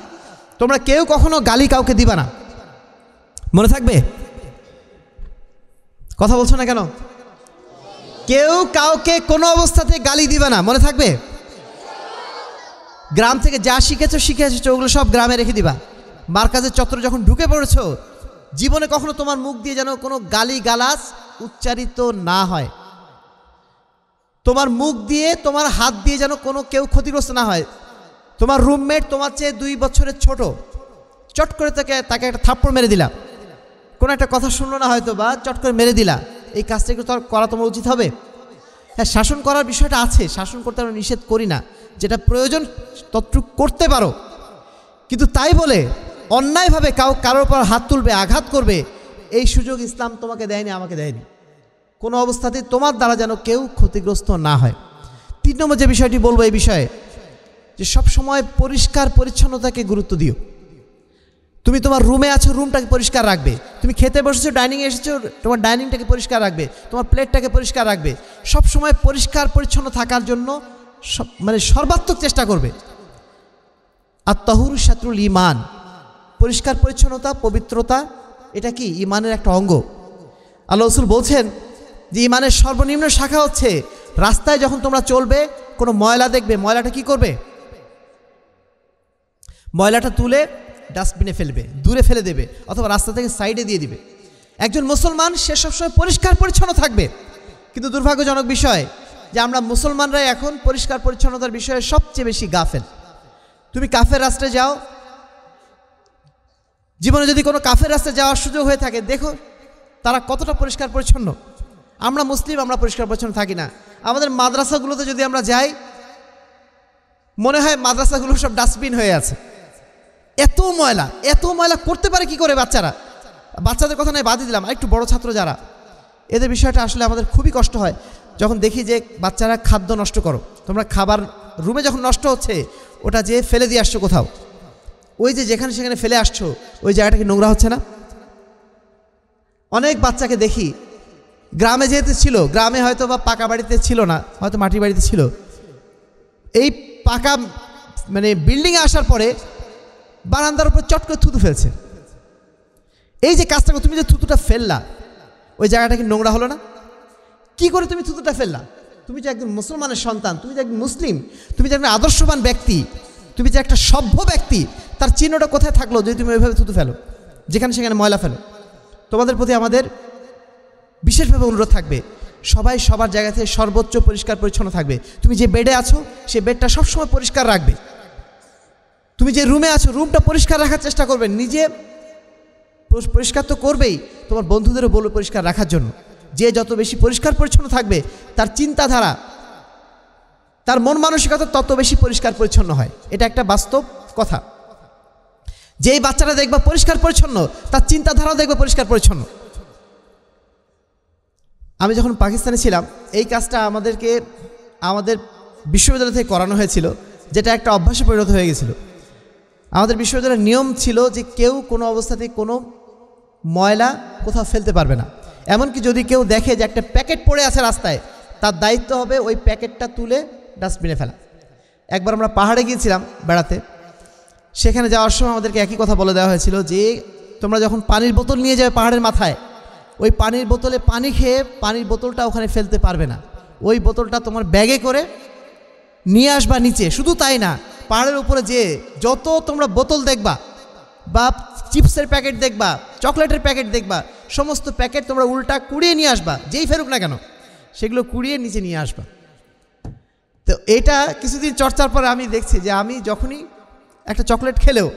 তোমরা কেউ কখনো গালি কাউকে দিবা না, মনে থাকবে? কথা বলছো না কেন? কেউ কাউকে কোনো অবস্থাতে গালি দিবা না, মনে থাকবে? গ্রাম থেকে যা শিখেছো ওগুলো সব গ্রামে রেখে দিবা। মার্কাজের চত্বরে যখন ঢুকে পড়েছো, জীবনে কখনো তোমার মুখ দিয়ে যেন কোনো গালি গালাজ উচ্চারিত না হয়। তোমার মুখ দিয়ে, তোমার হাত দিয়ে যেন কোনো কেউ ক্ষতিগ্রস্ত না হয়। তোমার রুমমেট তোমার চেয়ে 2 বছরের ছোট, চট করে তাকে একটা থাপ্পড় মেরে দিলা, কোনো একটা কথা শুনলো না হয়তো, বা চট করে মেরে দিলা, এই কাজটা একটু করা তোমার উচিত হবে? হ্যাঁ, শাসন করার বিষয়টা আছে, শাসন করতে আমরা নিষেধ করি না, যেটা প্রয়োজন ততটুকু করতে পারো। কিন্তু তাই বলে অন্যায়ভাবে কারোর উপর হাত তুলবে, আঘাত করবে, এই সুযোগ ইসলাম তোমাকে দেয়নি, আমাকে দেয়নি। কোনো অবস্থাতেই তোমার দ্বারা যেন কেউ ক্ষতিগ্রস্ত না হয়। 3 নম্বর যে বিষয়টি বলবো এই বিষয়ে, যে সব সময় পরিষ্কার পরিচ্ছন্নতাকে গুরুত্ব দিও। তুমি তোমার রুমে আছো, রুমটাকে পরিষ্কার রাখবে। তুমি খেতে বসেছো, ডাইনিংয়ে এসেছো, তোমার ডাইনিংটাকে পরিষ্কার রাখবে, তোমার প্লেটটাকে পরিষ্কার রাখবে। সব সময় পরিষ্কার পরিচ্ছন্ন থাকার জন্য সর্বাত্মক চেষ্টা করবে। আর তাহুরু শাত্রুল ঈমান, পরিষ্কার পরিচ্ছন্নতা, পবিত্রতা, এটা কি ঈমানের একটা অঙ্গ। আল্লাহ রাসূল বলছেন যে ঈমানের সর্বনিম্ন শাখা হচ্ছে, রাস্তায় যখন তোমরা চলবে, কোনো ময়লা দেখবে, ময়লাটা কি করবে? ময়লাটা তুলে ডাস্টবিনে ফেলবে, দূরে ফেলে দেবে, অথবা রাস্তা থেকে সাইডে দিয়ে দিবে। একজন মুসলমান সে সবসময় পরিষ্কার পরিচ্ছন্ন থাকবে। কিন্তু দুর্ভাগ্যজনক বিষয় যে আমরা মুসলমানরাই এখন পরিষ্কার পরিচ্ছন্নতার বিষয়ে সবচেয়ে বেশি গাফেল। তুমি কাফের রাস্তায় যাও, জীবনে যদি কোনো কাফের রাস্তায় যাওয়ার সুযোগ হয়ে থাকে, দেখো তারা কতটা পরিষ্কার পরিচ্ছন্ন। আমরা মুসলিম, আমরা পরিষ্কার পরিচ্ছন্ন থাকি না। আমাদের মাদ্রাসাগুলোতে যদি আমরা যাই, মনে হয় মাদ্রাসাগুলো সব ডাস্টবিন হয়ে আছে। এত ময়লা করতে পারে কি করে বাচ্চারা? বাচ্চাদের কথা নয়, বাদই দিলাম, একটু বড় ছাত্র যারা, এদের বিষয়টা আসলে আমাদের খুবই কষ্ট হয় যখন দেখি যে বাচ্চারা খাদ্য নষ্ট করো। তোমরা খাবার রুমে যখন নষ্ট হচ্ছে, ওটা যে ফেলে দিয়ে আসছো কোথাও, ওই যে যেখানে সেখানে ফেলে আসছো, ওই জায়গাটা কি নোংরা হচ্ছে না? অনেক বাচ্চাকে দেখি, গ্রামে যেহেতু ছিল, গ্রামে হয়তো বা পাকা বাড়িতে ছিল না, হয়তো মাটির বাড়িতে ছিল, এই পাকা বিল্ডিংয়ে আসার পরে বারান্দার উপর চট করে থুতু ফেলছে। এই যে কাজটা, তুমি যে থুতুটা ফেললা, ওই জায়গাটা কি নোংরা হলো না? কি করে তুমি থুতুটা ফেললা? তুমি যে একজন মুসলমানের সন্তান, তুমি যে একজন মুসলিম, তুমি যে একজন আদর্শবান ব্যক্তি, তুমি যে একটা সভ্য ব্যক্তি, তার চিহ্নটা কোথায় থাকলো যদি তুমি ওইভাবে থুতু ফেলো? যেখানে সেখানে ময়লা ফেলো। তোমাদের প্রতি আমাদের বিশেষভাবে অনুরোধ থাকবে, সবাই সবার জায়গা থেকে সর্বোচ্চ পরিষ্কার পরিচ্ছন্ন থাকবে। তুমি যে বেডে আছো সেই বেডটা সবসময় পরিষ্কার রাখবে। তুমি যে রুমে আছো রুমটা পরিষ্কার রাখার চেষ্টা করবে। নিজে পরিষ্কার তো করবেই, তোমার বন্ধুদেরও বলবে পরিষ্কার রাখার জন্য। যে যত বেশি পরিষ্কার পরিচ্ছন্ন থাকবে তার চিন্তাধারা, তার মন মানসিকতা তত বেশি পরিষ্কার পরিচ্ছন্ন হয়। এটা একটা বাস্তব কথা। যেই বাচ্চারা দেখবা পরিষ্কার পরিচ্ছন্ন তার চিন্তাধারাও দেখবে পরিষ্কার পরিচ্ছন্ন। আমি যখন পাকিস্তানে ছিলাম এই কাজটা আমাদের বিশ্ববিদ্যালয় থেকে করানো হয়েছিল, যেটা একটা অভ্যাসে পরিণত হয়ে গেছিল। আমাদের বিশ্ববিদ্যালয়ের নিয়ম ছিল যে কেউ কোনো অবস্থাতে কোনো ময়লা কোথাও ফেলতে পারবে না। এমনকি যদি কেউ দেখে যে একটা প্যাকেট পড়ে আছে রাস্তায়, তার দায়িত্ব হবে ওই প্যাকেটটা তুলে ডাস্টবিনে ফেলা। একবার আমরা পাহাড়ে গিয়েছিলাম বেড়াতে, সেখানে যাওয়ার সময় আমাদেরকে একই কথা বলে দেওয়া হয়েছিল যে তোমরা যখন পানির বোতল নিয়ে যাবে পাহাড়ের মাথায়, ওই পানির বোতলে পানি খেয়ে পানির বোতলটা ওখানে ফেলতে পারবে না। ওই বোতলটা তোমার ব্যাগে করে নিয়ে আসবা নিচে। শুধু তাই না, পাহাড়ের উপরে যে যত তোমরা বোতল দেখবা বা চিপসের প্যাকেট দেখবা, চকলেটের প্যাকেট দেখবা, সমস্ত প্যাকেট তোমরা উল্টা কুড়িয়ে নিয়ে আসবা, যেই ফেরুক না কেন সেগুলো কুড়িয়ে নিচে নিয়ে আসবা। তো এটা কিছুদিন চর্চার পরে আমি দেখছি যে আমি যখনই একটা চকলেট খেলেও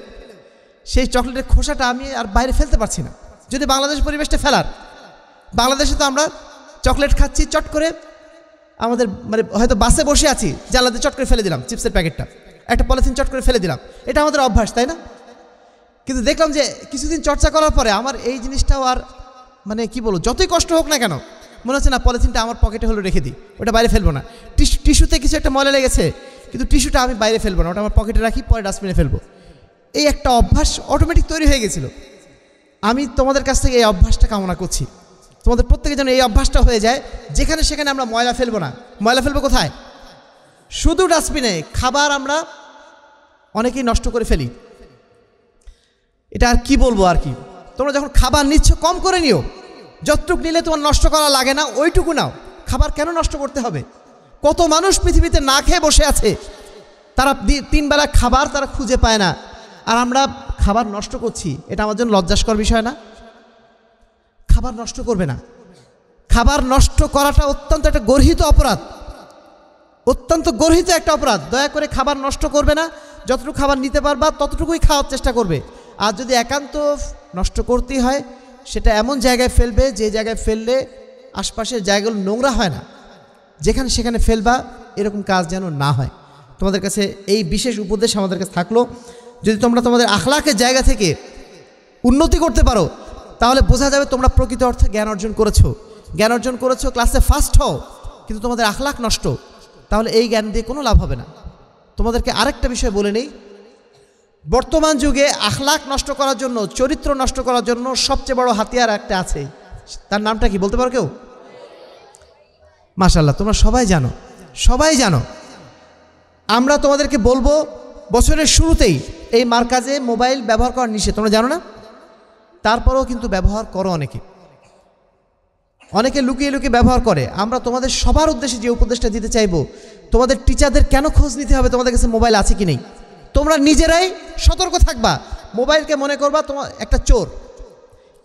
সেই চকলেটের খোসাটা আমি আর বাইরে ফেলতে পারছি না। যদি বাংলাদেশ পরিবেশটা ফেলার, বাংলাদেশে তো আমরা চকলেট খাচ্ছি, চট করে আমাদের হয়তো বাসে বসে আছি, জানলাতে চট করে ফেলে দিলাম চিপসের প্যাকেটটা, একটা পলিথিন চট করে ফেলে দিলাম, এটা আমাদের অভ্যাস, তাই না? কিন্তু দেখলাম যে কিছুদিন চর্চা করার পরে আমার এই জিনিসটাও আর কি বলবো, যতই কষ্ট হোক না কেন মনে হচ্ছে না পলিথিনটা আমার পকেটে হলো রেখে দিই, ওটা বাইরে ফেলবো না। টিস্যুতে কিছু একটা ময়লা লেগেছে, কিন্তু টিস্যুটা আমি বাইরে ফেলবো না, ওটা আমার পকেটে রাখি, পরে ডাস্টবিনে ফেলবো। এই একটা অভ্যাস অটোমেটিক তৈরি হয়ে গেছিলো। আমি তোমাদের কাছ থেকে এই অভ্যাসটা কামনা করছি, তোমাদের প্রত্যেকের জন্য এই অভ্যাসটা হয়ে যায়। যেখানে সেখানে আমরা ময়লা ফেলবো না। ময়লা ফেলবো কোথায়? শুধু ডাস্টবিনে। খাবার আমরা অনেকেই নষ্ট করে ফেলি, এটা আর কি বলবো আর কি। তোমরা যখন খাবার নিচ্ছ কম করে নিও, যতটুকু নিলে তোমার নষ্ট করা লাগে না ওইটুকু নাও। খাবার কেন নষ্ট করতে হবে? কত মানুষ পৃথিবীতে না খেয়ে বসে আছে, তারা 3 বেলা খাবার তারা খুঁজে পায় না, আর আমরা খাবার নষ্ট করছি। এটা আমার জন্য লজ্জাস্কর বিষয় না? খাবার নষ্ট করবে না। খাবার নষ্ট করাটা অত্যন্ত একটা গর্হিত অপরাধ, অত্যন্ত গর্হিত একটা অপরাধ। দয়া করে খাবার নষ্ট করবে না। যতটুকু খাবার নিতে পারবা ততটুকুই খাওয়ার চেষ্টা করবে। আর যদি একান্ত নষ্ট করতেই হয়, সেটা এমন জায়গায় ফেলবে যে জায়গায় ফেললে আশপাশের জায়গাগুলো নোংরা হয় না, যেখানে সেখানে ফেলবা। এরকম কাজ যেন না হয়। তোমাদের কাছে এই বিশেষ উপদেশ আমাদের কাছে থাকলো, যদি তোমরা তোমাদের আখলাকের জায়গা থেকে উন্নতি করতে পারো তাহলে বোঝা যাবে তোমরা প্রকৃত অর্থে জ্ঞান অর্জন করেছো। জ্ঞান অর্জন করেছো, ক্লাসে ফার্স্ট হও, কিন্তু তোমাদের আখলাক নষ্ট, তাহলে এই জ্ঞান দিয়ে কোনো লাভ হবে না। তোমাদেরকে আরেকটা বিষয় বলে নেই, বর্তমান যুগে আখলাক নষ্ট করার জন্য, চরিত্র নষ্ট করার জন্য সবচেয়ে বড় হাতিয়ার একটা আছে। তার নামটা কি বলতে পারো কেউ? মাশাআল্লাহ, তোমরা সবাই জানো, সবাই জানো। আমরা তোমাদেরকে বলবো বছরের শুরুতেই এই মার্কাজে মোবাইল ব্যবহার করা নিষেধ, তোমরা জানো না? তারপরেও কিন্তু ব্যবহার করো। অনেকে লুকিয়ে লুকিয়ে ব্যবহার করে। আমরা তোমাদের সবার উদ্দেশ্যে যে উপদেশটা দিতে চাইবো, তোমাদের টিচারদের কেন খোঁজ নিতে হবে তোমাদের কাছে মোবাইল আছে কি নেই? তোমরা নিজেরাই সতর্ক থাকবা। মোবাইলকে মনে করবা তোমার একটা চোর।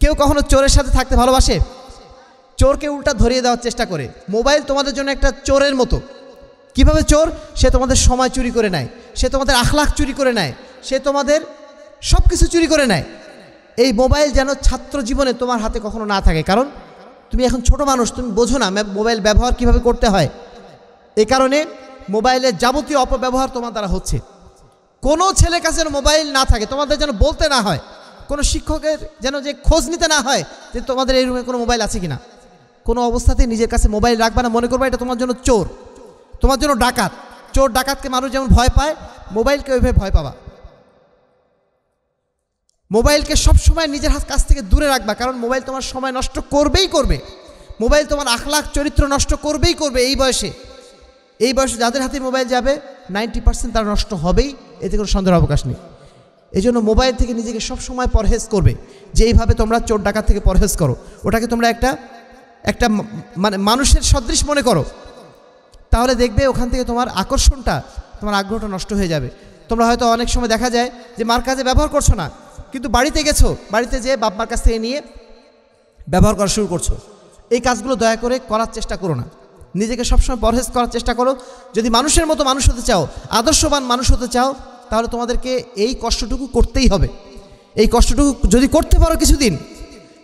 কেউ কখনো চোরের সাথে থাকতে ভালোবাসে? চোরকে উল্টা ধরিয়ে দেওয়ার চেষ্টা করে। মোবাইল তোমাদের জন্য একটা চোরের মতো। কিভাবে চোর? সে তোমাদের সময় চুরি করে নেয়, সে তোমাদের আখলাক চুরি করে নেয়, সে তোমাদের সব কিছু চুরি করে নেয়। এই মোবাইল যেন ছাত্র জীবনে তোমার হাতে কখনো না থাকে, কারণ তুমি এখন ছোট মানুষ, তুমি বোঝো না মোবাইল ব্যবহার কিভাবে করতে হয়। এই কারণে মোবাইলের যাবতীয় অপব্যবহার তোমার দ্বারা হচ্ছে। কোনো ছেলের কাছে মোবাইল না থাকে, তোমাদের যেন বলতে না হয়, কোনো শিক্ষকের যেন যে খোঁজ নিতে না হয় যে তোমাদের এই রুমে কোনো মোবাইল আছে কিনা। কোনো অবস্থাতেই নিজের কাছে মোবাইল রাখবা না। মনে করবা এটা তোমার জন্য চোর, তোমার জন্য ডাকাত। চোর ডাকাতকে মানুষ যেমন ভয় পায়, মোবাইলকে ওইভাবে ভয় পাবা। মোবাইলকে সবসময় নিজের কাছ থেকে দূরে রাখবা, কারণ মোবাইল তোমার সময় নষ্ট করবেই করবে। মোবাইল তোমার আখলাক চরিত্র নষ্ট করবেই করবে। এই বয়সে যাদের হাতে মোবাইল যাবে 90% তারা নষ্ট হবেই, এতে কোনো সন্দেহের অবকাশ নেই। এই জন্য মোবাইল থেকে নিজেকে সবসময় পরহেজ করবে। যে এইভাবে তোমরা চোর ডাকাত থেকে পরহেজ করো, ওটাকে তোমরা একটা মানুষের সদৃশ মনে করো, তাহলে দেখবে ওখান থেকে তোমার আকর্ষণটা, তোমার আগ্রহটা নষ্ট হয়ে যাবে। তোমরা হয়তো অনেক সময় দেখা যায় যে মার্কাজে ব্যবহার করছো না, কিন্তু বাড়িতে গেছো, বাড়িতে যেয়ে বাপ মার কাছ থেকে নিয়ে ব্যবহার করা শুরু করছো। এই কাজগুলো দয়া করে করার চেষ্টা করো না। নিজেকে সবসময় পরহেজ করার চেষ্টা করো। যদি মানুষের মতো মানুষ হতে চাও, আদর্শবান মানুষ হতে চাও, তাহলে তোমাদেরকে এই কষ্টটুকু করতেই হবে। এই কষ্টটুকু যদি করতে পারো কিছুদিন,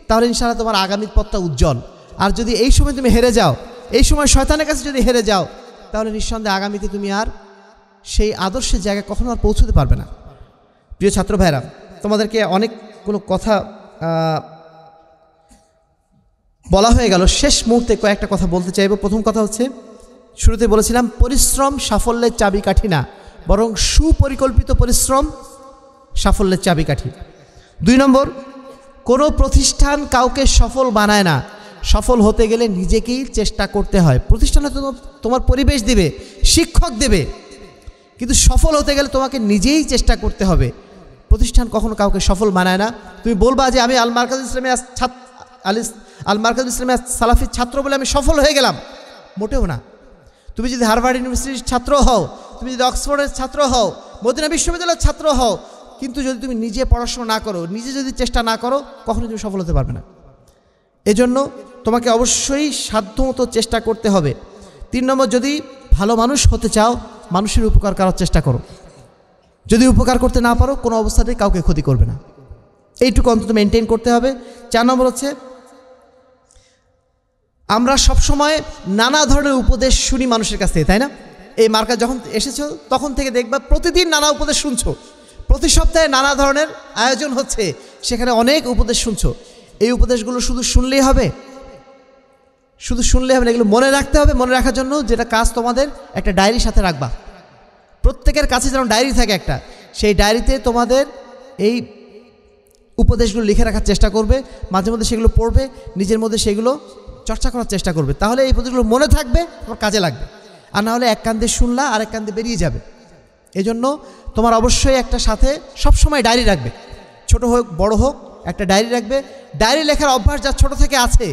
তাহলে ইনশাআল্লাহ তোমার আগামীর পথটা উজ্জ্বল। আর যদি এই সময় তুমি হেরে যাও, এই সময় শয়তানের কাছে যদি হেরে যাও, তাহলে নিঃসন্দেহে আগামীতে তুমি আর সেই আদর্শের জায়গায় কখনো আর পৌঁছতে পারবে না। প্রিয় ছাত্র ভাইরা, তোমাদেরকে অনেকগুলো কথা বলা হয়ে গেল। শেষ মুহূর্তে কয়েকটা কথা বলতে চাইব। প্রথম কথা হচ্ছে, শুরুতে বলেছিলাম পরিশ্রম সাফল্যের চাবিকাঠি না, বরং সুপরিকল্পিত পরিশ্রম সাফল্যের চাবিকাঠি। 2 নম্বর, কোনো প্রতিষ্ঠান কাউকে সফল বানায় না, সফল হতে গেলে নিজেকেই চেষ্টা করতে হয়। প্রতিষ্ঠান হয়তো তোমার পরিবেশ দেবে, শিক্ষক দেবে, কিন্তু সফল হতে গেলে তোমাকে নিজেই চেষ্টা করতে হবে। প্রতিষ্ঠান কখনো কাউকে সফল বানায় না। তুমি বলবা যে আমি আল মারকাজুল ইসলামিয়া সালাফির ছাত্র বলে আমি সফল হয়ে গেলাম, মোটেও না। তুমি যদি হার্ভার্ড ইউনিভার্সিটির ছাত্র হও, তুমি যদি অক্সফোর্ডের ছাত্র হও, মদিনা বিশ্ববিদ্যালয়ের ছাত্র হও, কিন্তু যদি তুমি নিজে পড়াশোনা না করো, নিজে যদি চেষ্টা না করো, কখনো তুমি সফল হতে পারবে না। এজন্য তোমাকে অবশ্যই সাধ্যমতো চেষ্টা করতে হবে। 3 নম্বর, যদি ভালো মানুষ হতে চাও, মানুষের উপকার করার চেষ্টা করো। যদি উপকার করতে না পারো, কোনো অবস্থাতেই কাউকে ক্ষতি করবে না। এইটুকু অন্তত মেনটেন করতে হবে। 4 নম্বর হচ্ছে, আমরা সবসময় নানা ধরনের উপদেশ শুনি মানুষের কাছ থেকে, তাই না? এই মার্কা যখন এসেছো তখন থেকে দেখবা প্রতিদিন নানা উপদেশ শুনছো, প্রতি সপ্তাহে নানা ধরনের আয়োজন হচ্ছে, সেখানে অনেক উপদেশ শুনছো। এই উপদেশগুলো শুধু শুনলেই হবে? শুধু শুনলে হবে না, এগুলো মনে রাখতে হবে। মনে রাখার জন্য যেটা কাজ, তোমাদের একটা ডায়েরির সাথে রাখবা। প্রত্যেকের কাছে যেন ডায়েরি থাকে একটা, সেই ডায়েরিতে তোমাদের এই উপদেশগুলো লিখে রাখার চেষ্টা করবে। মাঝে মধ্যে সেগুলো পড়বে, নিজের মধ্যে সেগুলো চর্চা করার চেষ্টা করবে। তাহলে এই উপদেশগুলো মনে থাকবে, তোমার কাজে লাগবে। আর না হলে এক কান দিয়ে শুনলা আর এক কান দিয়ে বেরিয়ে যাবে। এজন্য তোমার অবশ্যই একটা সাথে সবসময় ডায়েরি রাখবে, ছোট হোক বড় হোক, একটা ডায়েরি রাখবে। ডায়েরি লেখার অভ্যাস যার ছোট থেকে আছে,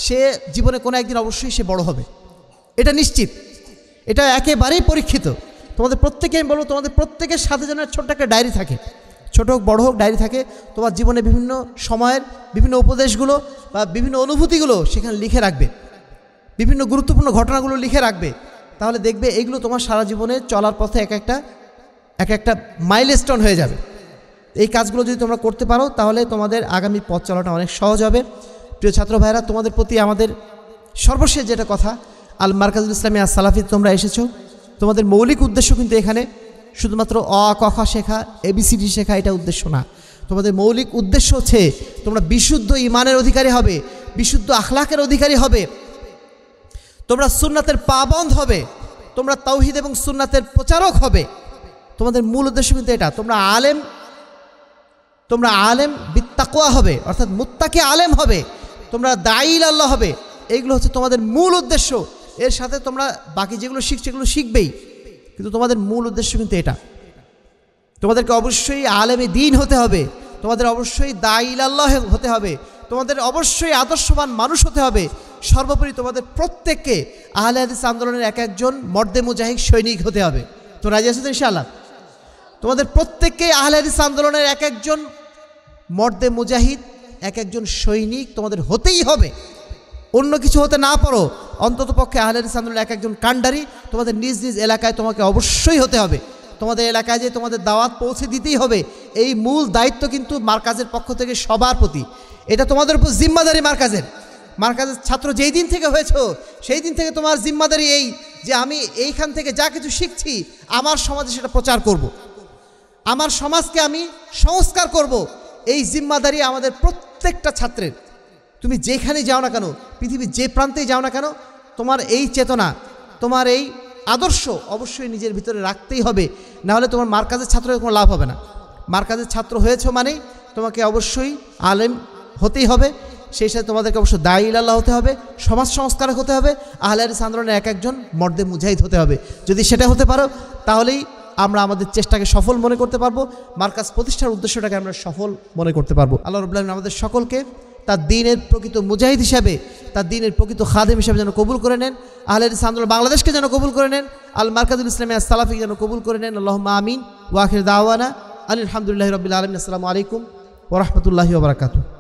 সে জীবনে কোনো একদিন অবশ্যই সে বড় হবে, এটা নিশ্চিত, এটা একেবারেই পরীক্ষিত। তোমাদের প্রত্যেকে আমি বলবো, তোমাদের প্রত্যেকের সাথে যেন ছোট্ট একটা ডায়েরি থাকে, ছোট হোক বড় হোক, ডায়েরি থাকে। তোমার জীবনে বিভিন্ন সময়ের বিভিন্ন উপদেশগুলো বা বিভিন্ন অনুভূতিগুলো সেখানে লিখে রাখবে, বিভিন্ন গুরুত্বপূর্ণ ঘটনাগুলো লিখে রাখবে। তাহলে দেখবে এগুলো তোমার সারা জীবনে চলার পথে এক একটা মাইলস্টোন হয়ে যাবে। এই কাজগুলো যদি তোমরা করতে পারো, তাহলে তোমাদের আগামী পথ চলাটা অনেক সহজ হবে। প্রিয় ছাত্র ভাইরা, তোমাদের প্রতি আমাদের সর্বশেষ যেটা কথা, আল মারকাজুল ইসলামিয়া সালাফি তোমরা এসেছো, তোমাদের মৌলিক উদ্দেশ্য কিন্তু এখানে শুধুমাত্র অ ক খ শেখা, ABCD শেখা, এটা উদ্দেশ্য না। তোমাদের মৌলিক উদ্দেশ্য হচ্ছে তোমরা বিশুদ্ধ ঈমানের অধিকারী হবে, বিশুদ্ধ আখলাকের অধিকারী হবে, তোমরা সুন্নাতের পাবন্দ হবে, তোমরা তাওহীদ এবং সুন্নাতের প্রচারক হবে। তোমাদের মূল উদ্দেশ্য কিন্তু এটা। তোমরা আলেম বিত্তাকওয়া হবে, অর্থাৎ মুত্তাকি আলেম হবে, তোমরা দাঈল আল্লাহ হবে। এইগুলো হচ্ছে তোমাদের মূল উদ্দেশ্য। এর সাথে তোমরা বাকি যেগুলো শিখছো এগুলো শিখবেই, কিন্তু তোমাদের মূল উদ্দেশ্য কিন্তু এটা। তোমাদেরকে অবশ্যই আলেমে দ্বীন হতে হবে, তোমাদের অবশ্যই দাঈল আল্লাহ হতে হবে, তোমাদের অবশ্যই আদর্শবান মানুষ হতে হবে। সর্বোপরি তোমাদের প্রত্যেককে আহলে হাদিস আন্দোলনের এক একজন মর্দে মুজাহিদ সৈনিক হতে হবে। তো রাজি আছো তো ইনশাআল্লাহ? তোমাদের প্রত্যেককে আহলে হাদিস আন্দোলনের এক একজন মর্দে মুজাহিদ, এক একজন সৈনিক তোমাদের হতেই হবে। অন্য কিছু হতে না পারো, অন্তত পক্ষে আহলে হাদিস আন্দোলনের এক একজন কাণ্ডারি তোমাদের নিজ নিজ এলাকায় তোমাকে অবশ্যই হতে হবে। তোমাদের এলাকায় যে তোমাদের দাওয়াত পৌঁছে দিতেই হবে, এই মূল দায়িত্ব কিন্তু মার্কাজের পক্ষ থেকে সবার প্রতি। এটা তোমাদের উপর জিম্মাদারি মার্কাজের ছাত্র যেই দিন থেকে হয়েছো সেই দিন থেকে তোমার জিম্মাদারি এই যে আমি এইখান থেকে যা কিছু শিখছি আমার সমাজে সেটা প্রচার করব, আমার সমাজকে আমি সংস্কার করব। এই জিম্মাদারি আমাদের প্রত্যেকটা ছাত্রের। তুমি যেখানেই যাও না কেন, পৃথিবীর যে প্রান্তেই যাও না কেন, তোমার এই চেতনা, তোমার এই আদর্শ অবশ্যই নিজের ভিতরে রাখতেই হবে। না হলে তোমার মার্কাজের ছাত্রের কোনো লাভ হবে না। মার্কাজের ছাত্র হয়েছো মানেই তোমাকে অবশ্যই আলেম হতেই হবে, সেই সাথে তোমাদেরকে অবশ্যই দাঈল আল্লাহ হতে হবে, সমাজ সংস্কারক হতে হবে, আহলে হাদিস আন্দোলনের এক একজন মর্দে মুজাহিদ হতে হবে। যদি সেটা হতে পারো, তাহলেই আমরা আমাদের চেষ্টাকে সফল মনে করতে পারবো, মার্কাজ প্রতিষ্ঠার উদ্দেশ্যটাকে আমরা সফল মনে করতে পারবো। আল্লাহ রাব্বুল আলামিন আমাদের সকলকে তার দ্বীনের প্রকৃত মুজাহিদ হিসাবে, তার দ্বীনের প্রকৃত খাদেম হিসাবে যেন কবুল করে নেন। আহলে হাদিস আন্দোলন বাংলাদেশকে যেন কবুল করে নেন, আল মারকাজুল ইসলামিয়া সালাফি যেন কবুল করে নেন। আল্লাহুম্মা আমিন। ওয়া আখির দাওয়ানা আলহামদুলিল্লাহি রাব্বিল আলামিন। আসসালামু আলাইকুম ওয়া রাহমাতুল্লাহি ওয়া বারাকাতুহু।